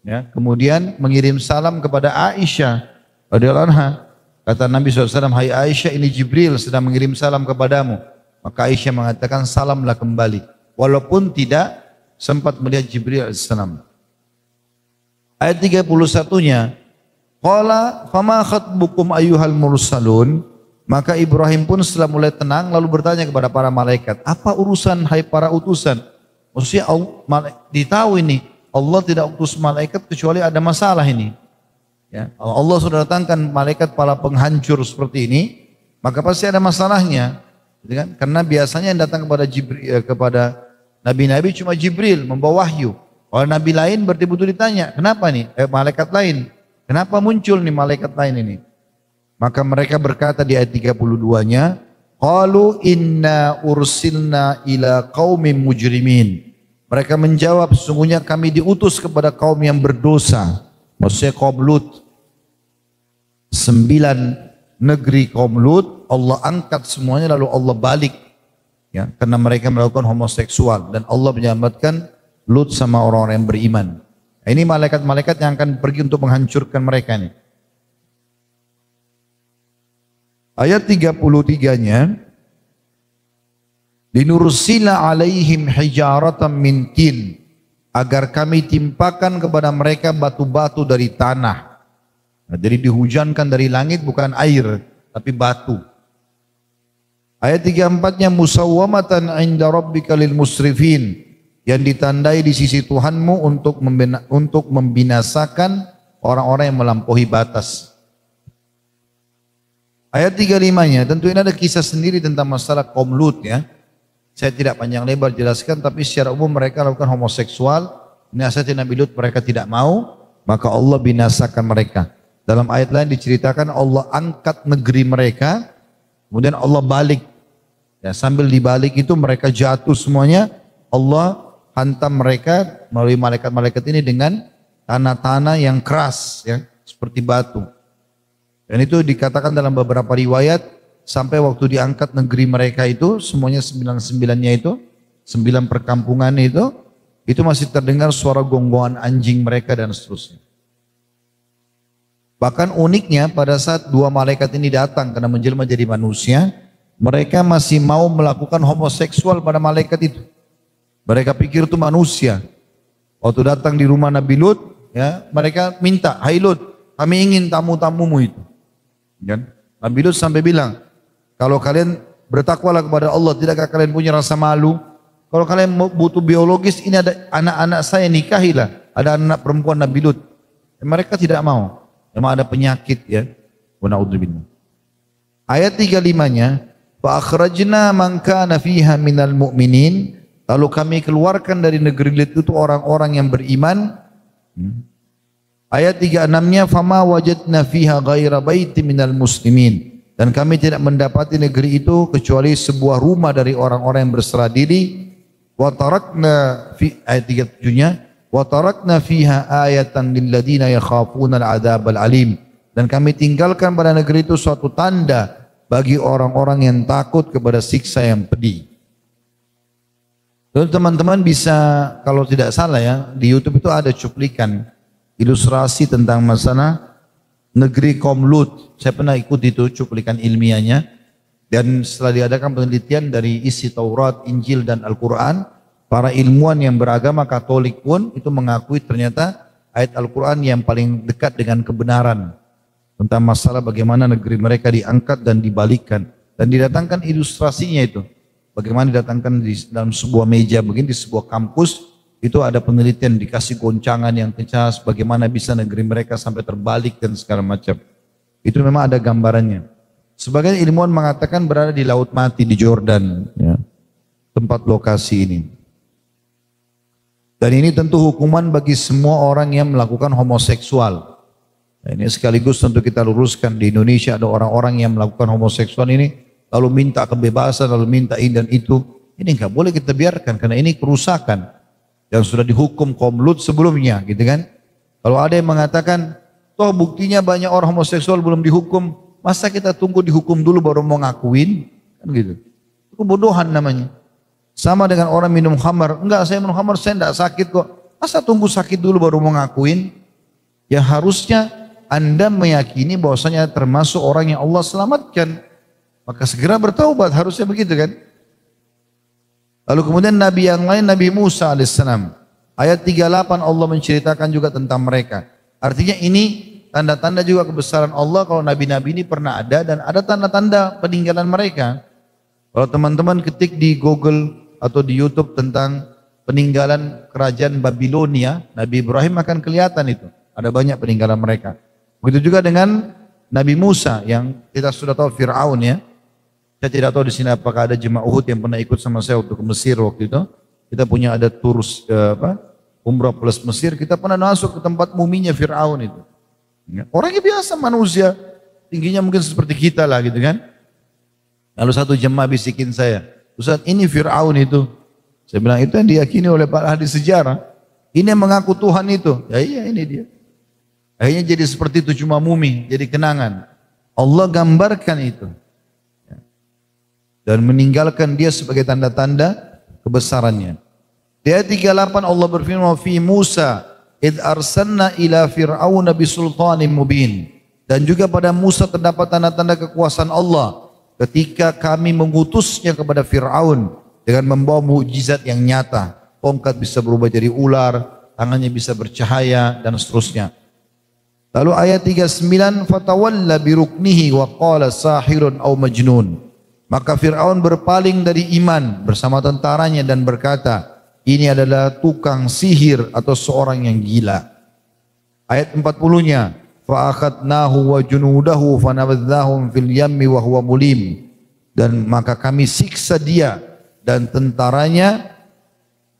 ya, kemudian mengirim salam kepada Aisyah radhiyallahu anha. Kata Nabi SAW, hai Aisyah, ini Jibril sedang mengirim salam kepadamu. Maka Aisyah mengatakan salamlah kembali. Walaupun tidak sempat melihat Jibril alaihissalam. Ayat 31-nya, qala fama khatbukum ayyuhal mursalun. Maka Ibrahim pun setelah mulai tenang lalu bertanya kepada para malaikat, apa urusan hai para utusan? Maksudnya ditahu ini Allah tidak utus malaikat kecuali ada masalah ini. Ya, Allah sudah datangkan malaikat para penghancur seperti ini, maka pasti ada masalahnya. Gitu kan? Karena biasanya yang datang kepada Jibril, kepada nabi-nabi cuma Jibril membawa wahyu. Kalau nabi lain berarti butuh ditanya, kenapa nih? Malaikat lain, kenapa muncul nih malaikat lain ini? Maka mereka berkata di ayat 32-nya, qalu inna ursilna ila qaumin mujrimin. Mereka menjawab, sesungguhnya kami diutus kepada kaum yang berdosa. Maksudnya kaum Lut. 9 negeri kaum Lut Allah angkat semuanya lalu Allah balik. Ya, karena mereka melakukan homoseksual dan Allah menyelamatkan Lut sama orang-orang yang beriman. Ini malaikat-malaikat yang akan pergi untuk menghancurkan mereka ini. Ayat 33-nya, linursila alaihim hijaratan min tin, agar kami timpakan kepada mereka batu-batu dari tanah. Nah, jadi dihujankan dari langit bukan air tapi batu. Ayat 34-nya musawwamatan 'inda rabbika lil musrifin, yang ditandai di sisi Tuhanmu untuk membinasakan orang-orang yang melampaui batas. Ayat 35-nya, tentu ini ada kisah sendiri tentang masalah kaum Lut ya. Saya tidak panjang lebar jelaskan, tapi secara umum mereka lakukan homoseksual. Nasihati Nabi Lut mereka tidak mau, maka Allah binasakan mereka. Dalam ayat lain diceritakan Allah angkat negeri mereka, kemudian Allah balik. Ya, sambil dibalik itu mereka jatuh semuanya, Allah hantam mereka melalui malaikat-malaikat ini dengan tanah-tanah yang keras ya, seperti batu. Dan itu dikatakan dalam beberapa riwayat sampai waktu diangkat negeri mereka itu semuanya 9-9-nya itu 9 perkampungan itu masih terdengar suara gonggongan anjing mereka dan seterusnya. Bahkan uniknya pada saat 2 malaikat ini datang karena menjelma jadi manusia, mereka masih mau melakukan homoseksual pada malaikat itu. Mereka pikir itu manusia. Waktu datang di rumah Nabi Lut, ya, mereka minta, "Hai Lut, kami ingin tamu-tamumu itu." Kan? Nabi Lut sampai bilang, kalau kalian bertakwalah kepada Allah, tidakkah kalian punya rasa malu? Kalau kalian butuh biologis, ini ada anak-anak saya, nikahilah. Ada anak perempuan Nabi Lut. Mereka tidak mau. Memang ada penyakit ya. Ayat 35-nya, fa akhrajna man kana fiha minal mu'minin, lalu kami keluarkan dari negeri Lut itu orang-orang yang beriman. Ayat 36-nya, fama wajadna fiha ghaira baiti minal muslimin, dan kami tidak mendapati negeri itu kecuali sebuah rumah dari orang-orang yang berserah diri. Wa tarakna fi, ayat 37-nya, wa tarakna fiha ayatan lil ladina yakhafuna al-'adzabal alim, dan kami tinggalkan pada negeri itu suatu tanda bagi orang-orang yang takut kepada siksa yang pedih. Lalu teman-teman bisa, kalau tidak salah ya, di YouTube itu ada cuplikan ilustrasi tentang masalah negeri kaum Lut. Saya pernah ikut itu cuplikan ilmiahnya, dan setelah diadakan penelitian dari isi Taurat, Injil dan Al-Quran, para ilmuwan yang beragama Katolik pun itu mengakui ternyata ayat Al-Quran yang paling dekat dengan kebenaran tentang masalah bagaimana negeri mereka diangkat dan dibalikkan, dan didatangkan ilustrasinya itu. Bagaimana didatangkan di dalam sebuah meja begini di sebuah kampus. Itu ada penelitian, dikasih goncangan yang kencang, bagaimana bisa negeri mereka sampai terbalik dan segala macam. Itu memang ada gambarannya. Sebagian ilmuwan mengatakan berada di Laut Mati di Jordan, ya, tempat lokasi ini. Dan ini tentu hukuman bagi semua orang yang melakukan homoseksual. Nah, ini sekaligus tentu kita luruskan, di Indonesia ada orang-orang yang melakukan homoseksual ini, lalu minta kebebasan, lalu minta ini dan itu. Ini nggak boleh kita biarkan karena ini kerusakan yang sudah dihukum kaum Lut sebelumnya, gitu kan? Kalau ada yang mengatakan, toh buktinya banyak orang homoseksual belum dihukum, masa kita tunggu dihukum dulu baru mau ngakuin? Kan gitu. Itu kebodohan namanya. Sama dengan orang minum khamar, enggak saya minum khamar saya enggak sakit kok. Masa tunggu sakit dulu baru mau ngakuin? Ya harusnya Anda meyakini bahwasanya termasuk orang yang Allah selamatkan. Maka segera bertaubat, harusnya begitu kan? Lalu kemudian nabi yang lain, Nabi Musa alaihissalam. Ayat 38 Allah menceritakan juga tentang mereka. Artinya ini tanda-tanda juga kebesaran Allah kalau nabi-nabi ini pernah ada dan ada tanda-tanda peninggalan mereka. Kalau teman-teman ketik di Google atau di YouTube tentang peninggalan kerajaan Babilonia, Nabi Ibrahim akan kelihatan itu. Ada banyak peninggalan mereka. Begitu juga dengan Nabi Musa yang kita sudah tahu Fir'aun ya. Saya tidak tahu di sini apakah ada jemaah Uhud yang pernah ikut sama saya waktu ke Mesir waktu itu. Kita punya ada umrah plus Mesir. Kita pernah masuk ke tempat muminya Fir'aun itu. Orangnya biasa manusia, tingginya mungkin seperti kita lah gitu kan. Lalu satu jemaah bisikin saya, Ustaz ini Fir'aun itu. Saya bilang itu yang diyakini oleh para ahli sejarah. Ini yang mengaku Tuhan itu. Ya iya ini dia. Akhirnya jadi seperti itu cuma mumi, jadi kenangan. Allah gambarkan itu. Dan meninggalkan dia sebagai tanda-tanda kebesarannya. Di ayat 38 Allah berfirman, fi Musa id arsalna ila fir'auna bisultanin mubin. Dan juga pada Musa terdapat tanda-tanda kekuasaan Allah ketika kami mengutusnya kepada Fir'aun dengan membawa mukjizat yang nyata. Tongkat bisa berubah jadi ular, tangannya bisa bercahaya dan seterusnya. Lalu ayat 39 fatawalla biruknihi wa qala sahirun aw majnun. Maka Fir'aun berpaling dari iman bersama tentaranya dan berkata, ini adalah tukang sihir atau seorang yang gila. Ayat 40-nya, fa'akhadnahu wa junudahu fanabadnahum fil yammi wa huwa mulim. Dan maka kami siksa dia dan tentaranya,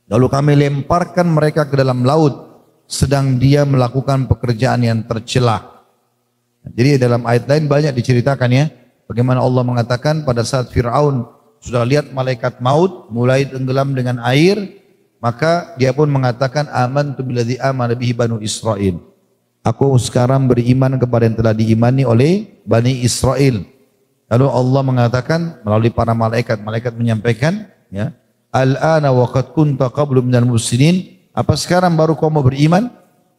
lalu kami lemparkan mereka ke dalam laut, sedang dia melakukan pekerjaan yang tercela. Jadi dalam ayat lain banyak diceritakan ya, bagaimana Allah mengatakan pada saat Fir'aun sudah lihat malaikat maut mulai tenggelam dengan air, maka dia pun mengatakan amantu billadzi amana bihi banu Israil. Aku sekarang beriman kepada yang telah diimani oleh Bani Israel. Lalu Allah mengatakan melalui para malaikat, malaikat menyampaikan ya, al-ana wa qad kunta qablu minal mufsidin. Apa sekarang baru kau mau beriman?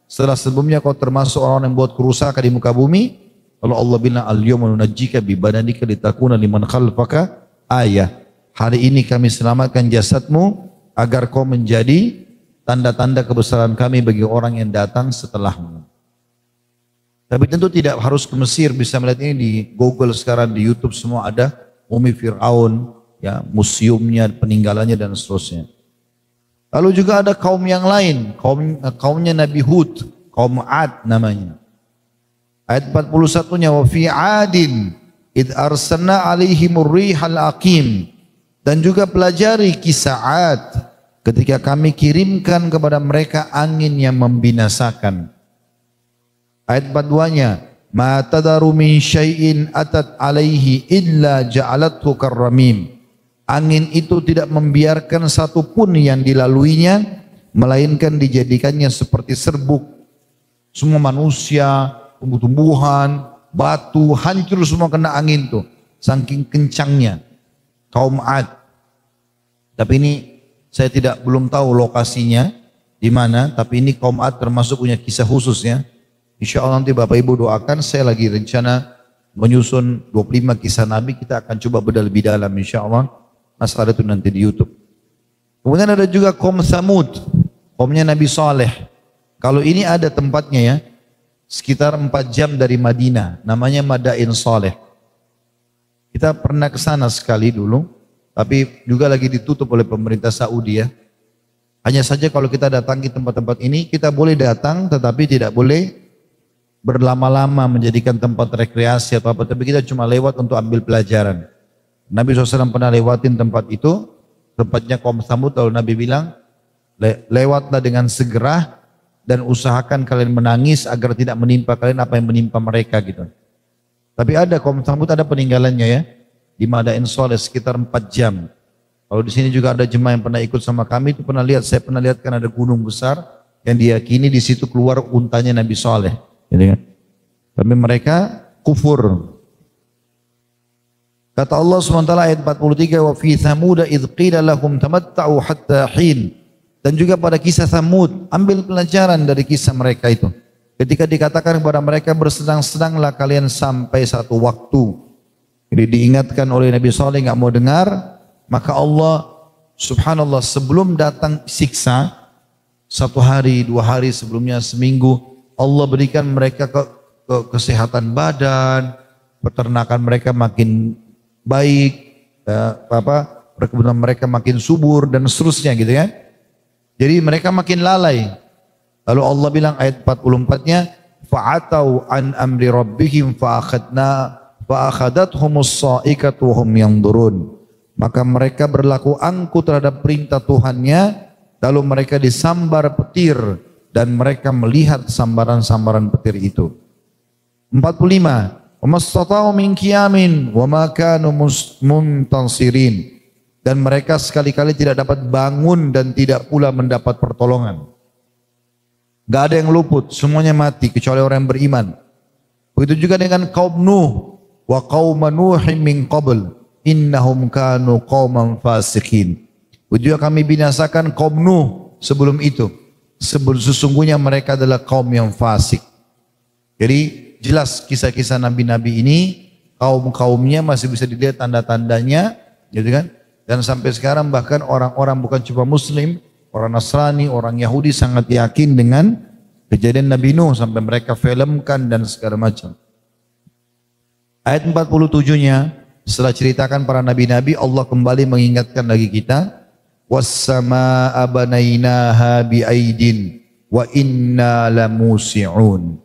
Setelah sebelumnya kau termasuk orang yang buat kerusakan di muka bumi. Lalu Allah bilang al-yawma nunajjika bi badanika litakuna liman khalfaka ayah. Hari ini kami selamatkan jasadmu agar kau menjadi tanda-tanda kebesaran kami bagi orang yang datang setelahmu. Tapi tentu tidak harus ke Mesir, bisa melihat ini di Google sekarang, di YouTube semua ada mumi Fir'aun, ya, museumnya, peninggalannya dan seterusnya. Lalu juga ada kaum yang lain, kaumnya Nabi Hud, kaum Ad namanya. Ayat 41-nya wa fi 'adin id arsalna 'alaihimur rihal aqim. Dan juga pelajari kisah Ad ketika kami kirimkan kepada mereka angin yang membinasakan. Ayat 42-nya, ma tadaru min syai'in atat alaihi illa ja'alathu karramim. Angin itu tidak membiarkan satu pun yang dilaluinya melainkan dijadikannya seperti serbuk. Semua manusia, tumbuh-tumbuhan, batu hancur semua kena angin tuh, saking kencangnya. Kaum Ad. Tapi ini saya belum tahu lokasinya di mana, tapi ini kaum Ad termasuk punya kisah khususnya. Insya Allah nanti Bapak Ibu doakan, saya lagi rencana menyusun 25 kisah Nabi, kita akan coba bedah lebih dalam insya Allah. Masalah itu nanti di YouTube. Kemudian ada juga kaum Thamud, kaumnya Nabi Saleh. Kalau ini ada tempatnya ya, sekitar 4 jam dari Madinah, namanya Madain Saleh. Kita pernah ke sana sekali dulu, tapi juga lagi ditutup oleh pemerintah Saudi ya. Hanya saja kalau kita datangi tempat-tempat ini, kita boleh datang tetapi tidak boleh berlama-lama menjadikan tempat rekreasi atau apa, tapi kita cuma lewat untuk ambil pelajaran. Nabi SAW pernah lewatin tempat itu, tempatnya kaum Thamud, lalu Nabi bilang, lewatlah dengan segera dan usahakan kalian menangis agar tidak menimpa kalian apa yang menimpa mereka gitu. Tapi ada kaum Thamud, ada peninggalannya ya, di Madain Saleh sekitar 4 jam. Kalau di sini juga ada jemaah yang pernah ikut sama kami, itu pernah lihat, saya pernah lihat kan ada gunung besar yang diyakini di situ keluar untanya Nabi Saleh. Gitu kan? Tapi mereka kufur. Kata Allah SWT ayat 43, wa fi Thamud idh qila lahum tamatta'u hatta hin. Dan juga pada kisah Thamud, ambil pelajaran dari kisah mereka itu. Ketika dikatakan kepada mereka bersenang-senanglah kalian sampai satu waktu. Jadi diingatkan oleh Nabi Saleh nggak mau dengar, maka Allah subhanallah, sebelum datang siksa, 1 hari, 2 hari sebelumnya, seminggu, Allah berikan mereka kesehatan badan, peternakan mereka makin baik, perkebunan mereka makin subur dan seterusnya gitu ya. Jadi mereka makin lalai. Lalu Allah bilang ayat 44-nya, fa'atau an amri rabbihim fa'akhadhathumus sa'iqatu wa hum yanzurun. Maka mereka berlaku angkuh terhadap perintah Tuhannya, lalu mereka disambar petir dan mereka melihat sambaran-sambaran petir itu. 45. وَمَسْتَطَعُوا مِنْ قِيَامٍ وَمَا كَانُوا مُنْتَصِرِينَ. Dan mereka sekali-kali tidak dapat bangun dan tidak pula mendapat pertolongan. Gak ada yang luput, semuanya mati kecuali orang yang beriman. Begitu juga dengan kaum Nuh, wa qauma Nuhin min qabl innahum kanu qauman fasiqin. Begitu juga kami binasakan kaum Nuh sebelum itu. Sesungguhnya mereka adalah kaum yang fasik. Jadi jelas kisah-kisah nabi-nabi ini, kaum-kaumnya masih bisa dilihat tanda-tandanya, gitu kan? Dan sampai sekarang bahkan orang-orang bukan cuma Muslim, orang Nasrani, orang Yahudi sangat yakin dengan kejadian Nabi Nuh sampai mereka filmkan dan segala macam. Ayat 47-nya setelah ceritakan para nabi-nabi, Allah kembali mengingatkan lagi kita, was-samaa'a banainaha bi'aidin wa inna lamusi'un.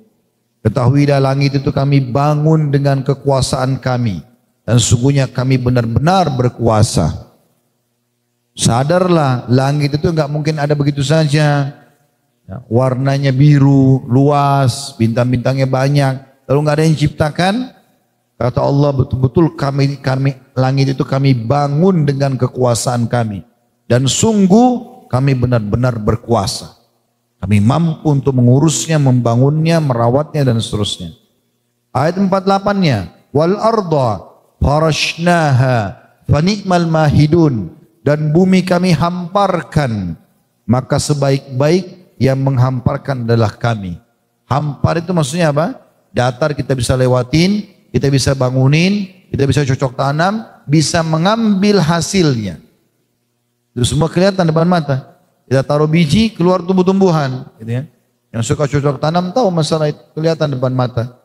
Ketahuilah langit itu kami bangun dengan kekuasaan kami dan sesungguhnya kami benar-benar berkuasa. Sadarlah, langit itu enggak mungkin ada begitu saja. Warnanya biru, luas, bintang-bintangnya banyak, lalu enggak ada yang ciptakan. Kata Allah, betul-betul kami langit itu kami bangun dengan kekuasaan kami dan sungguh kami benar-benar berkuasa. Kami mampu untuk mengurusnya, membangunnya, merawatnya dan seterusnya. Ayat 48-nya, wal arda farashnaha fani'mal mahidun. Dan bumi kami hamparkan, maka sebaik-baik yang menghamparkan adalah kami. Hampar itu maksudnya apa? Datar kita bisa lewatin, kita bisa bangunin, kita bisa cocok tanam, bisa mengambil hasilnya. Itu semua kelihatan depan mata. Kita taruh biji, keluar tumbuh-tumbuhan. Gitu ya. Yang suka cocok tanam tahu masalah itu, kelihatan depan mata.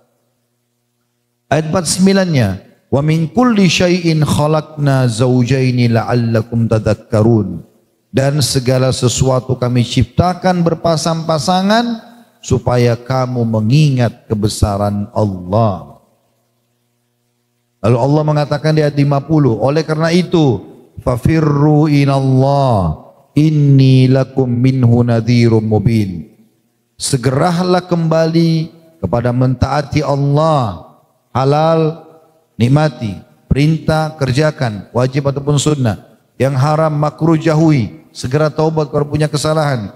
Ayat 49-nya, wa min kulli syai'in khalaqna zawjaini la'allakum tadhakkarun. Dan segala sesuatu kami ciptakan berpasang-pasangan supaya kamu mengingat kebesaran Allah. Lalu Allah mengatakan di ayat 50, oleh karena itu fafirru inallah inni lakum minhu nadhirum mubin. Segeralah kembali kepada mentaati Allah, halal nikmati, perintah kerjakan, wajib ataupun sunnah, yang haram makruh jauhi, segera taubat kalau punya kesalahan.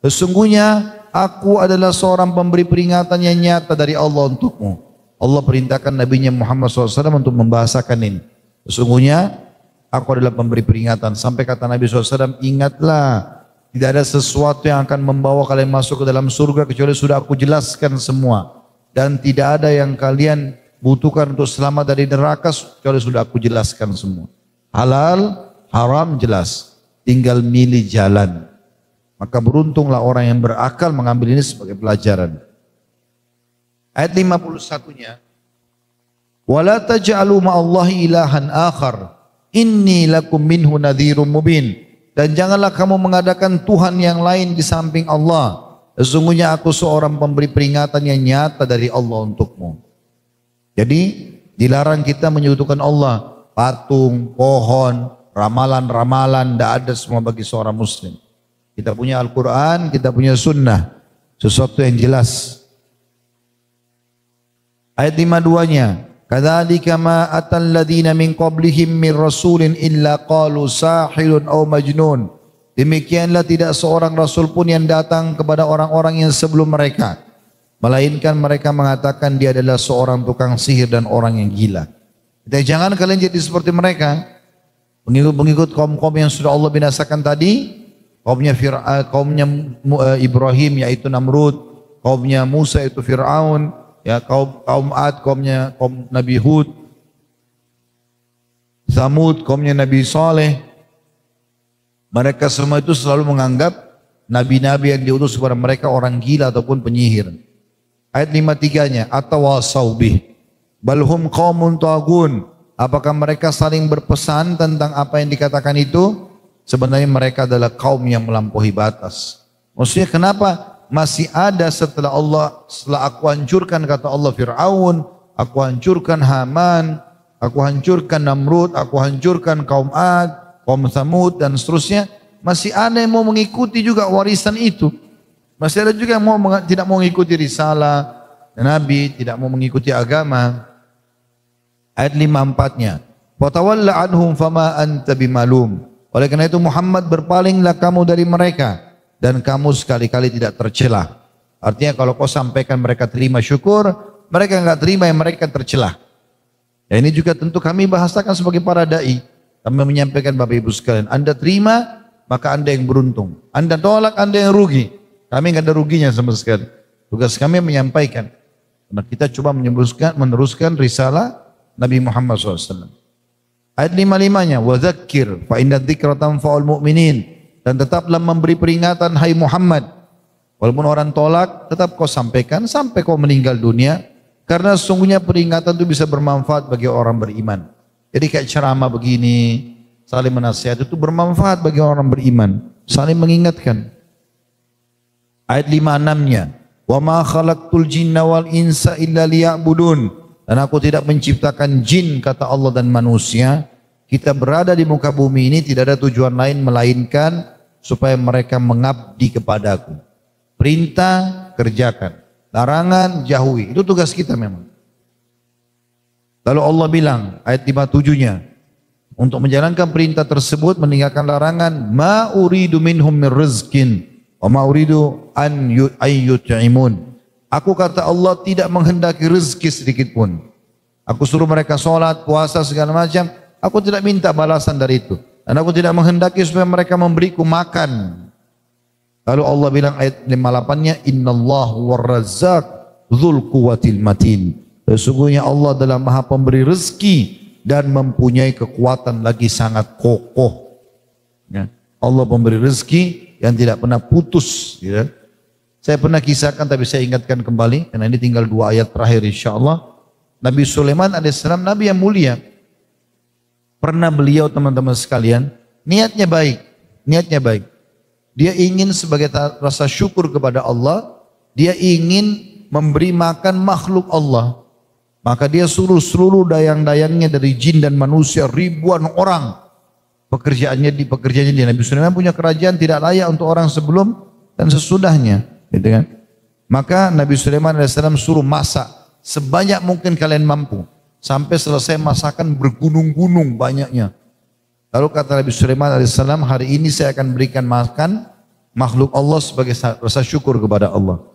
Sesungguhnya aku adalah seorang pemberi peringatan yang nyata dari Allah untukmu. Allah perintahkan Nabi-Nya Muhammad SAW untuk membahasakan ini. Sesungguhnya aku adalah pemberi peringatan. Sampai kata Nabi SAW, ingatlah, tidak ada sesuatu yang akan membawa kalian masuk ke dalam surga kecuali sudah aku jelaskan semua. Dan tidak ada yang kalian butuhkan untuk selamat dari neraka kecuali sudah aku jelaskan semua. Halal, haram jelas, tinggal milih jalan. Maka beruntunglah orang yang berakal mengambil ini sebagai pelajaran. Ayat 51-nya, wala taj'alu ma'allahi ilahan akhar inni lakum minhu nadhirum mubin. Dan janganlah kamu mengadakan Tuhan yang lain di samping Allah. Sesungguhnya aku seorang pemberi peringatan yang nyata dari Allah untukmu. Jadi dilarang kita menyekutukan Allah, patung, pohon, ramalan-ramalan, tidak ada semua bagi seorang muslim. Kita punya Al-Quran, kita punya sunnah, sesuatu yang jelas. Ayat 52-nya, kadzalika ma atal ladzina min qablihim min rasulin illa qalu sahirun aw majnun. Demikianlah tidak seorang rasul pun yang datang kepada orang-orang yang sebelum mereka, melainkan mereka mengatakan dia adalah seorang tukang sihir dan orang yang gila. Kita jangan kalian jadi seperti mereka, pengikut-pengikut kaum-kaum yang sudah Allah binasakan tadi, kaumnya Ibrahim yaitu Namrud, kaumnya Musa yaitu Fir'aun, ya kaum Ad, kaum Nabi Hud, Thamud, kaumnya Nabi Saleh. Mereka semua itu selalu menganggap nabi-nabi yang diutus kepada mereka orang gila ataupun penyihir. Ayat 53-nya, atawasaw bih balhum qaumun tagun. Apakah mereka saling berpesan tentang apa yang dikatakan itu? Sebenarnya mereka adalah kaum yang melampaui batas. Maksudnya kenapa masih ada setelah aku hancurkan, kata Allah, Fir'aun, aku hancurkan Haman, aku hancurkan Namrud, aku hancurkan kaum Ad, kaum Thamud dan seterusnya, masih ada yang mau mengikuti juga warisan itu. Masih ada juga yang tidak mau mengikuti risalah Nabi, tidak mau mengikuti agama. Ayat 54-nya, "Fatawalla anhum fama anta bimalum." Oleh karena itu Muhammad, berpalinglah kamu dari mereka dan kamu sekali-kali tidak tercelah. Artinya kalau kau sampaikan mereka terima syukur, mereka enggak terima yang mereka tercelah. Ya, ini juga tentu kami bahasakan sebagai para dai. Kami menyampaikan Bapak Ibu sekalian, Anda terima maka Anda yang beruntung. Anda tolak, Anda yang rugi. Kami enggak ada ruginya sama sekali. Tugas kami menyampaikan. Karena kita coba meneruskan risalah Nabi Muhammad SAW. Ayat 55-nya, wadzakir fa inna dzikra tanfa'ul mu'minin, dan tetaplah memberi peringatan hai Muhammad. Walaupun orang tolak, tetap kau sampaikan sampai kau meninggal dunia, karena sesungguhnya peringatan itu bisa bermanfaat bagi orang beriman. Jadi kayak ceramah begini, saling menasihat itu bermanfaat bagi orang beriman, saling mengingatkan. Ayat 56-nya, wa ma khalaqtul jinna wal insa illa liya'budun. Dan aku tidak menciptakan jin, kata Allah, dan manusia. Kita berada di muka bumi ini tidak ada tujuan lain melainkan supaya mereka mengabdi kepadaku. Perintah kerjakan, larangan jauhi. Itu tugas kita memang. Lalu Allah bilang ayat 57-nya, untuk menjalankan perintah tersebut, meninggalkan larangan, ma uridu minhum min rizkin wa ma uridu an yut'imun. Aku, kata Allah, tidak menghendaki rezeki sedikit pun. Aku suruh mereka sholat, puasa, segala macam. Aku tidak minta balasan dari itu. Dan aku tidak menghendaki supaya mereka memberiku makan. Lalu Allah bilang ayat 58-nya, Innallahu warrazzaq dzul quwwatil matin. Sesungguhnya Allah adalah Maha Pemberi rezeki dan mempunyai kekuatan lagi sangat kokoh. Ya. Allah pemberi rezeki yang tidak pernah putus. Ya. Saya pernah kisahkan tapi saya ingatkan kembali karena ini tinggal 2 ayat terakhir insyaallah. Nabi Sulaiman alaihissalam, Nabi yang mulia. Pernah beliau, teman-teman sekalian, niatnya baik. Dia ingin sebagai rasa syukur kepada Allah, dia ingin memberi makan makhluk Allah. Maka dia suruh seluruh dayang-dayangnya dari jin dan manusia, ribuan orang. Pekerjaannya di Nabi Sulaiman punya kerajaan tidak layak untuk orang sebelum dan sesudahnya. Gitu kan? Maka Nabi Sulaiman alaihissalam suruh masak sebanyak mungkin kalian mampu, sampai selesai masakan bergunung-gunung banyaknya. Lalu kata Nabi Sulaiman alaihissalam, hari ini saya akan berikan makan makhluk Allah sebagai rasa syukur kepada Allah.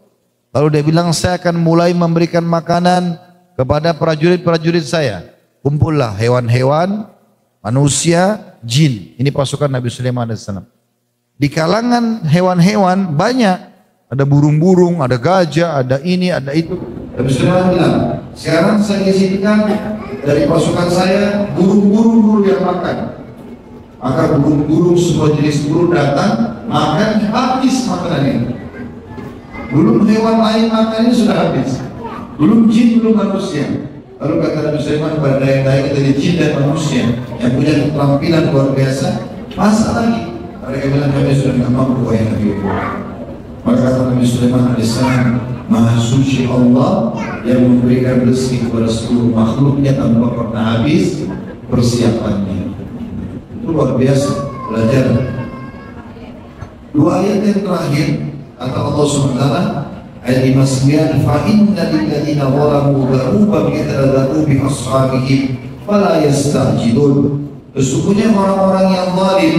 Lalu dia bilang, saya akan mulai memberikan makanan kepada prajurit-prajurit saya. Kumpullah hewan-hewan, manusia, jin. Ini pasukan Nabi Sulaiman alaihissalam. Di kalangan hewan-hewan banyak. Ada burung-burung, ada gajah, ada ini, ada itu. Nabi Sulaiman bilang, sekarang saya izinkan dari pasukan saya burung-burung yang makan. Maka burung-burung, semua jenis burung datang, makan habis makanan ini. Belum hewan lain makan ini sudah habis. Belum jin, belum manusia. Lalu kata Nabi Sulaiman kepada dayang-dayang dari jin dan manusia yang punya keterampilan luar biasa, masak lagi. Mereka bilang, kami sudah tidak mampu, wahai Nabi. Maka kata Nabi Sulaiman alaihissalam, Maha suci Allah yang memberikan rezeki kepada seluruh makhluknya tanpa pernah habis persiapannya. Itu luar biasa pelajaran. 2 ayat yang terakhir kata Allah SWT, ayat 59, fa inna lilladzina zalamu dharuban yatadzaru bi ashabihim fala yastajilun. Sesungguhnya orang-orang yang zalim,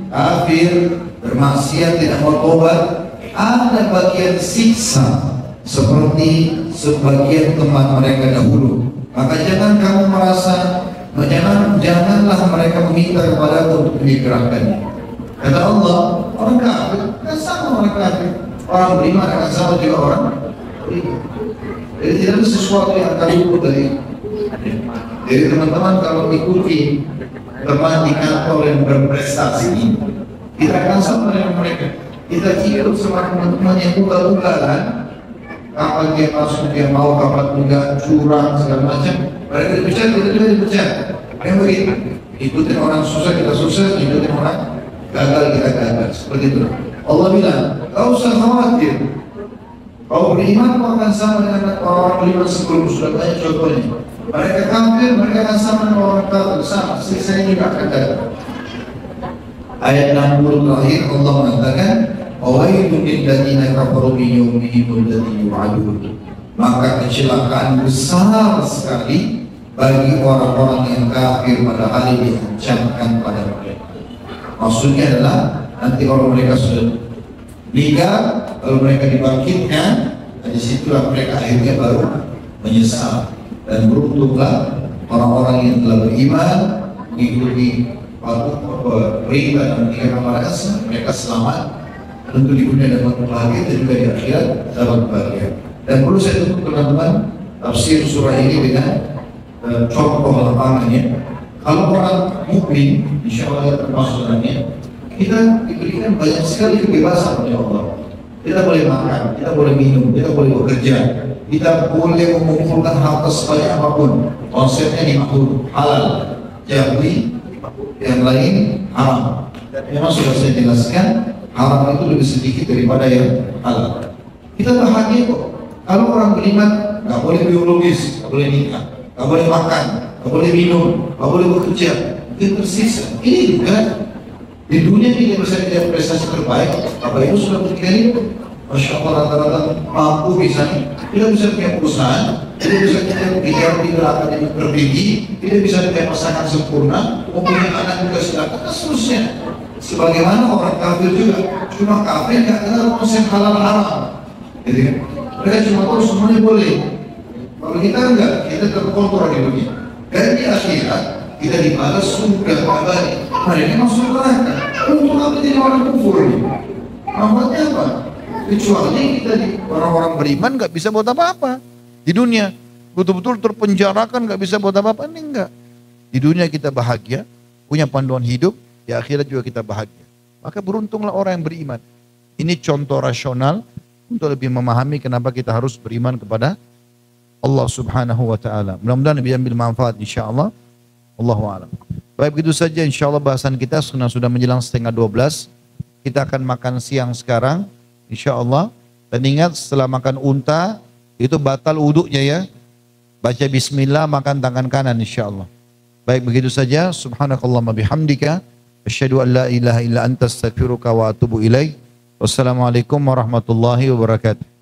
kafir, bermaksiat, tidak mau tobat, ada bagian siksa seperti sebagian teman mereka dahulu. Maka jangan kamu merasa, janganlah mereka meminta kepada untuk dikerahkannya. Kata Allah, orang kafir kan sama orang kafir, orang beriman akan sama juga orang beriman. Jadi tidak ada sesuatu yang akan luput dari. Jadi teman-teman kalau ikuti teman di kantor yang berprestasi, Kita akan sama dengan mereka. Kita hidup sama teman-teman yang ugal-ugalan, kapan dia masuk, dia mau, kapan enggak, curang, segala macam. Mereka dipecat, kita juga dipecat. Yang begitu. Ikutin orang susah, kita susah. Ikutin orang gagal, kita gagal. Seperti itu. Allah bilang, kau usah khawatir. Kau beriman, kau akan sama dengan orang beriman sebelum. Sudah banyak contohnya. Mereka kafir, mereka akan sama dengan orang kafir. Sama, siksanya juga akan datang. Ayat 60 terakhir Allah mengatakan, "Wailul lil ladzina kafaru min yawmihim alladzi yu'adun." Maka kecelakaan besar sekali bagi orang-orang yang kafir pada hari diancamkan pada mereka. Maksudnya adalah nanti kalau mereka sudah meninggal, kalau mereka dibangkitkan, di situlah mereka akhirnya baru menyesal. Dan beruntunglah orang-orang yang telah beriman mengikuti beriman dan meninggalkan mereka selamat tentu di dunia dapat bahagia dan juga di akhirat dapat bahagia. Dan perlu saya tutup teman-teman tafsir surah ini dengan contoh lapangannya. Kalau orang mukmin, insya Allah termasuk dalamnya, kita diberikan banyak sekali kebebasan oleh Allah. Kita boleh makan, kita boleh minum, kita boleh bekerja, kita boleh mengumpulkan harta sebanyak apapun. Konsepnya dimaklum halal, jadi yang lain haram. Dan memang sudah saya jelaskan, haram itu lebih sedikit daripada yang halal. Kita bahagia kok. Kalau orang beriman, nggak boleh biologis, nggak boleh nikah, nggak boleh makan, nggak boleh minum, nggak boleh bekerja, mungkin tersisa. Ini juga di dunia ini bisa jadi prestasi terbaik. Bapak Ibu sudah berpikir itu, Masya Allah rata-rata mampu misalnya, tidak bisa punya perusahaan, tidak bisa punya di gerakan yang tertinggi, tidak bisa punya pasangan sempurna, mempunyai anak juga silakan, dan seterusnya. Sebagaimana orang kafir juga, cuma kafir nggak kenal konsep halal haram. Jadi mereka cuma tahu semuanya boleh. Kalau kita enggak, kita terkontrol di dunia. Dan di akhirat kita dibalas surga abadi. Mereka masuk neraka. Untuk apa jadi orang kufur ini? Manfaatnya apa? Kecuali kita di orang-orang beriman nggak bisa buat apa-apa di dunia. Betul-betul terpenjarakan nggak bisa buat apa-apa, ini enggak. Di dunia kita bahagia, punya panduan hidup. Di akhirat juga kita bahagia. Maka beruntunglah orang yang beriman. Ini contoh rasional untuk lebih memahami kenapa kita harus beriman kepada Allah Subhanahu wa taala. Mudah-mudahan diambil manfaat insyaallah. Allahu a'lam. Baik, begitu saja insyaallah bahasan kita sudah menjelang 11:30. Kita akan makan siang sekarang insyaallah. Dan ingat setelah makan unta itu batal wuduknya ya. Baca bismillah, makan tangan kanan insyaallah. Baik, begitu saja. Subhanakallahumma bihamdika asyhadu an la ilaha illa anta astaghfiruka wa atubu ilaik. Wassalamualaikum warahmatullahi wabarakatuh.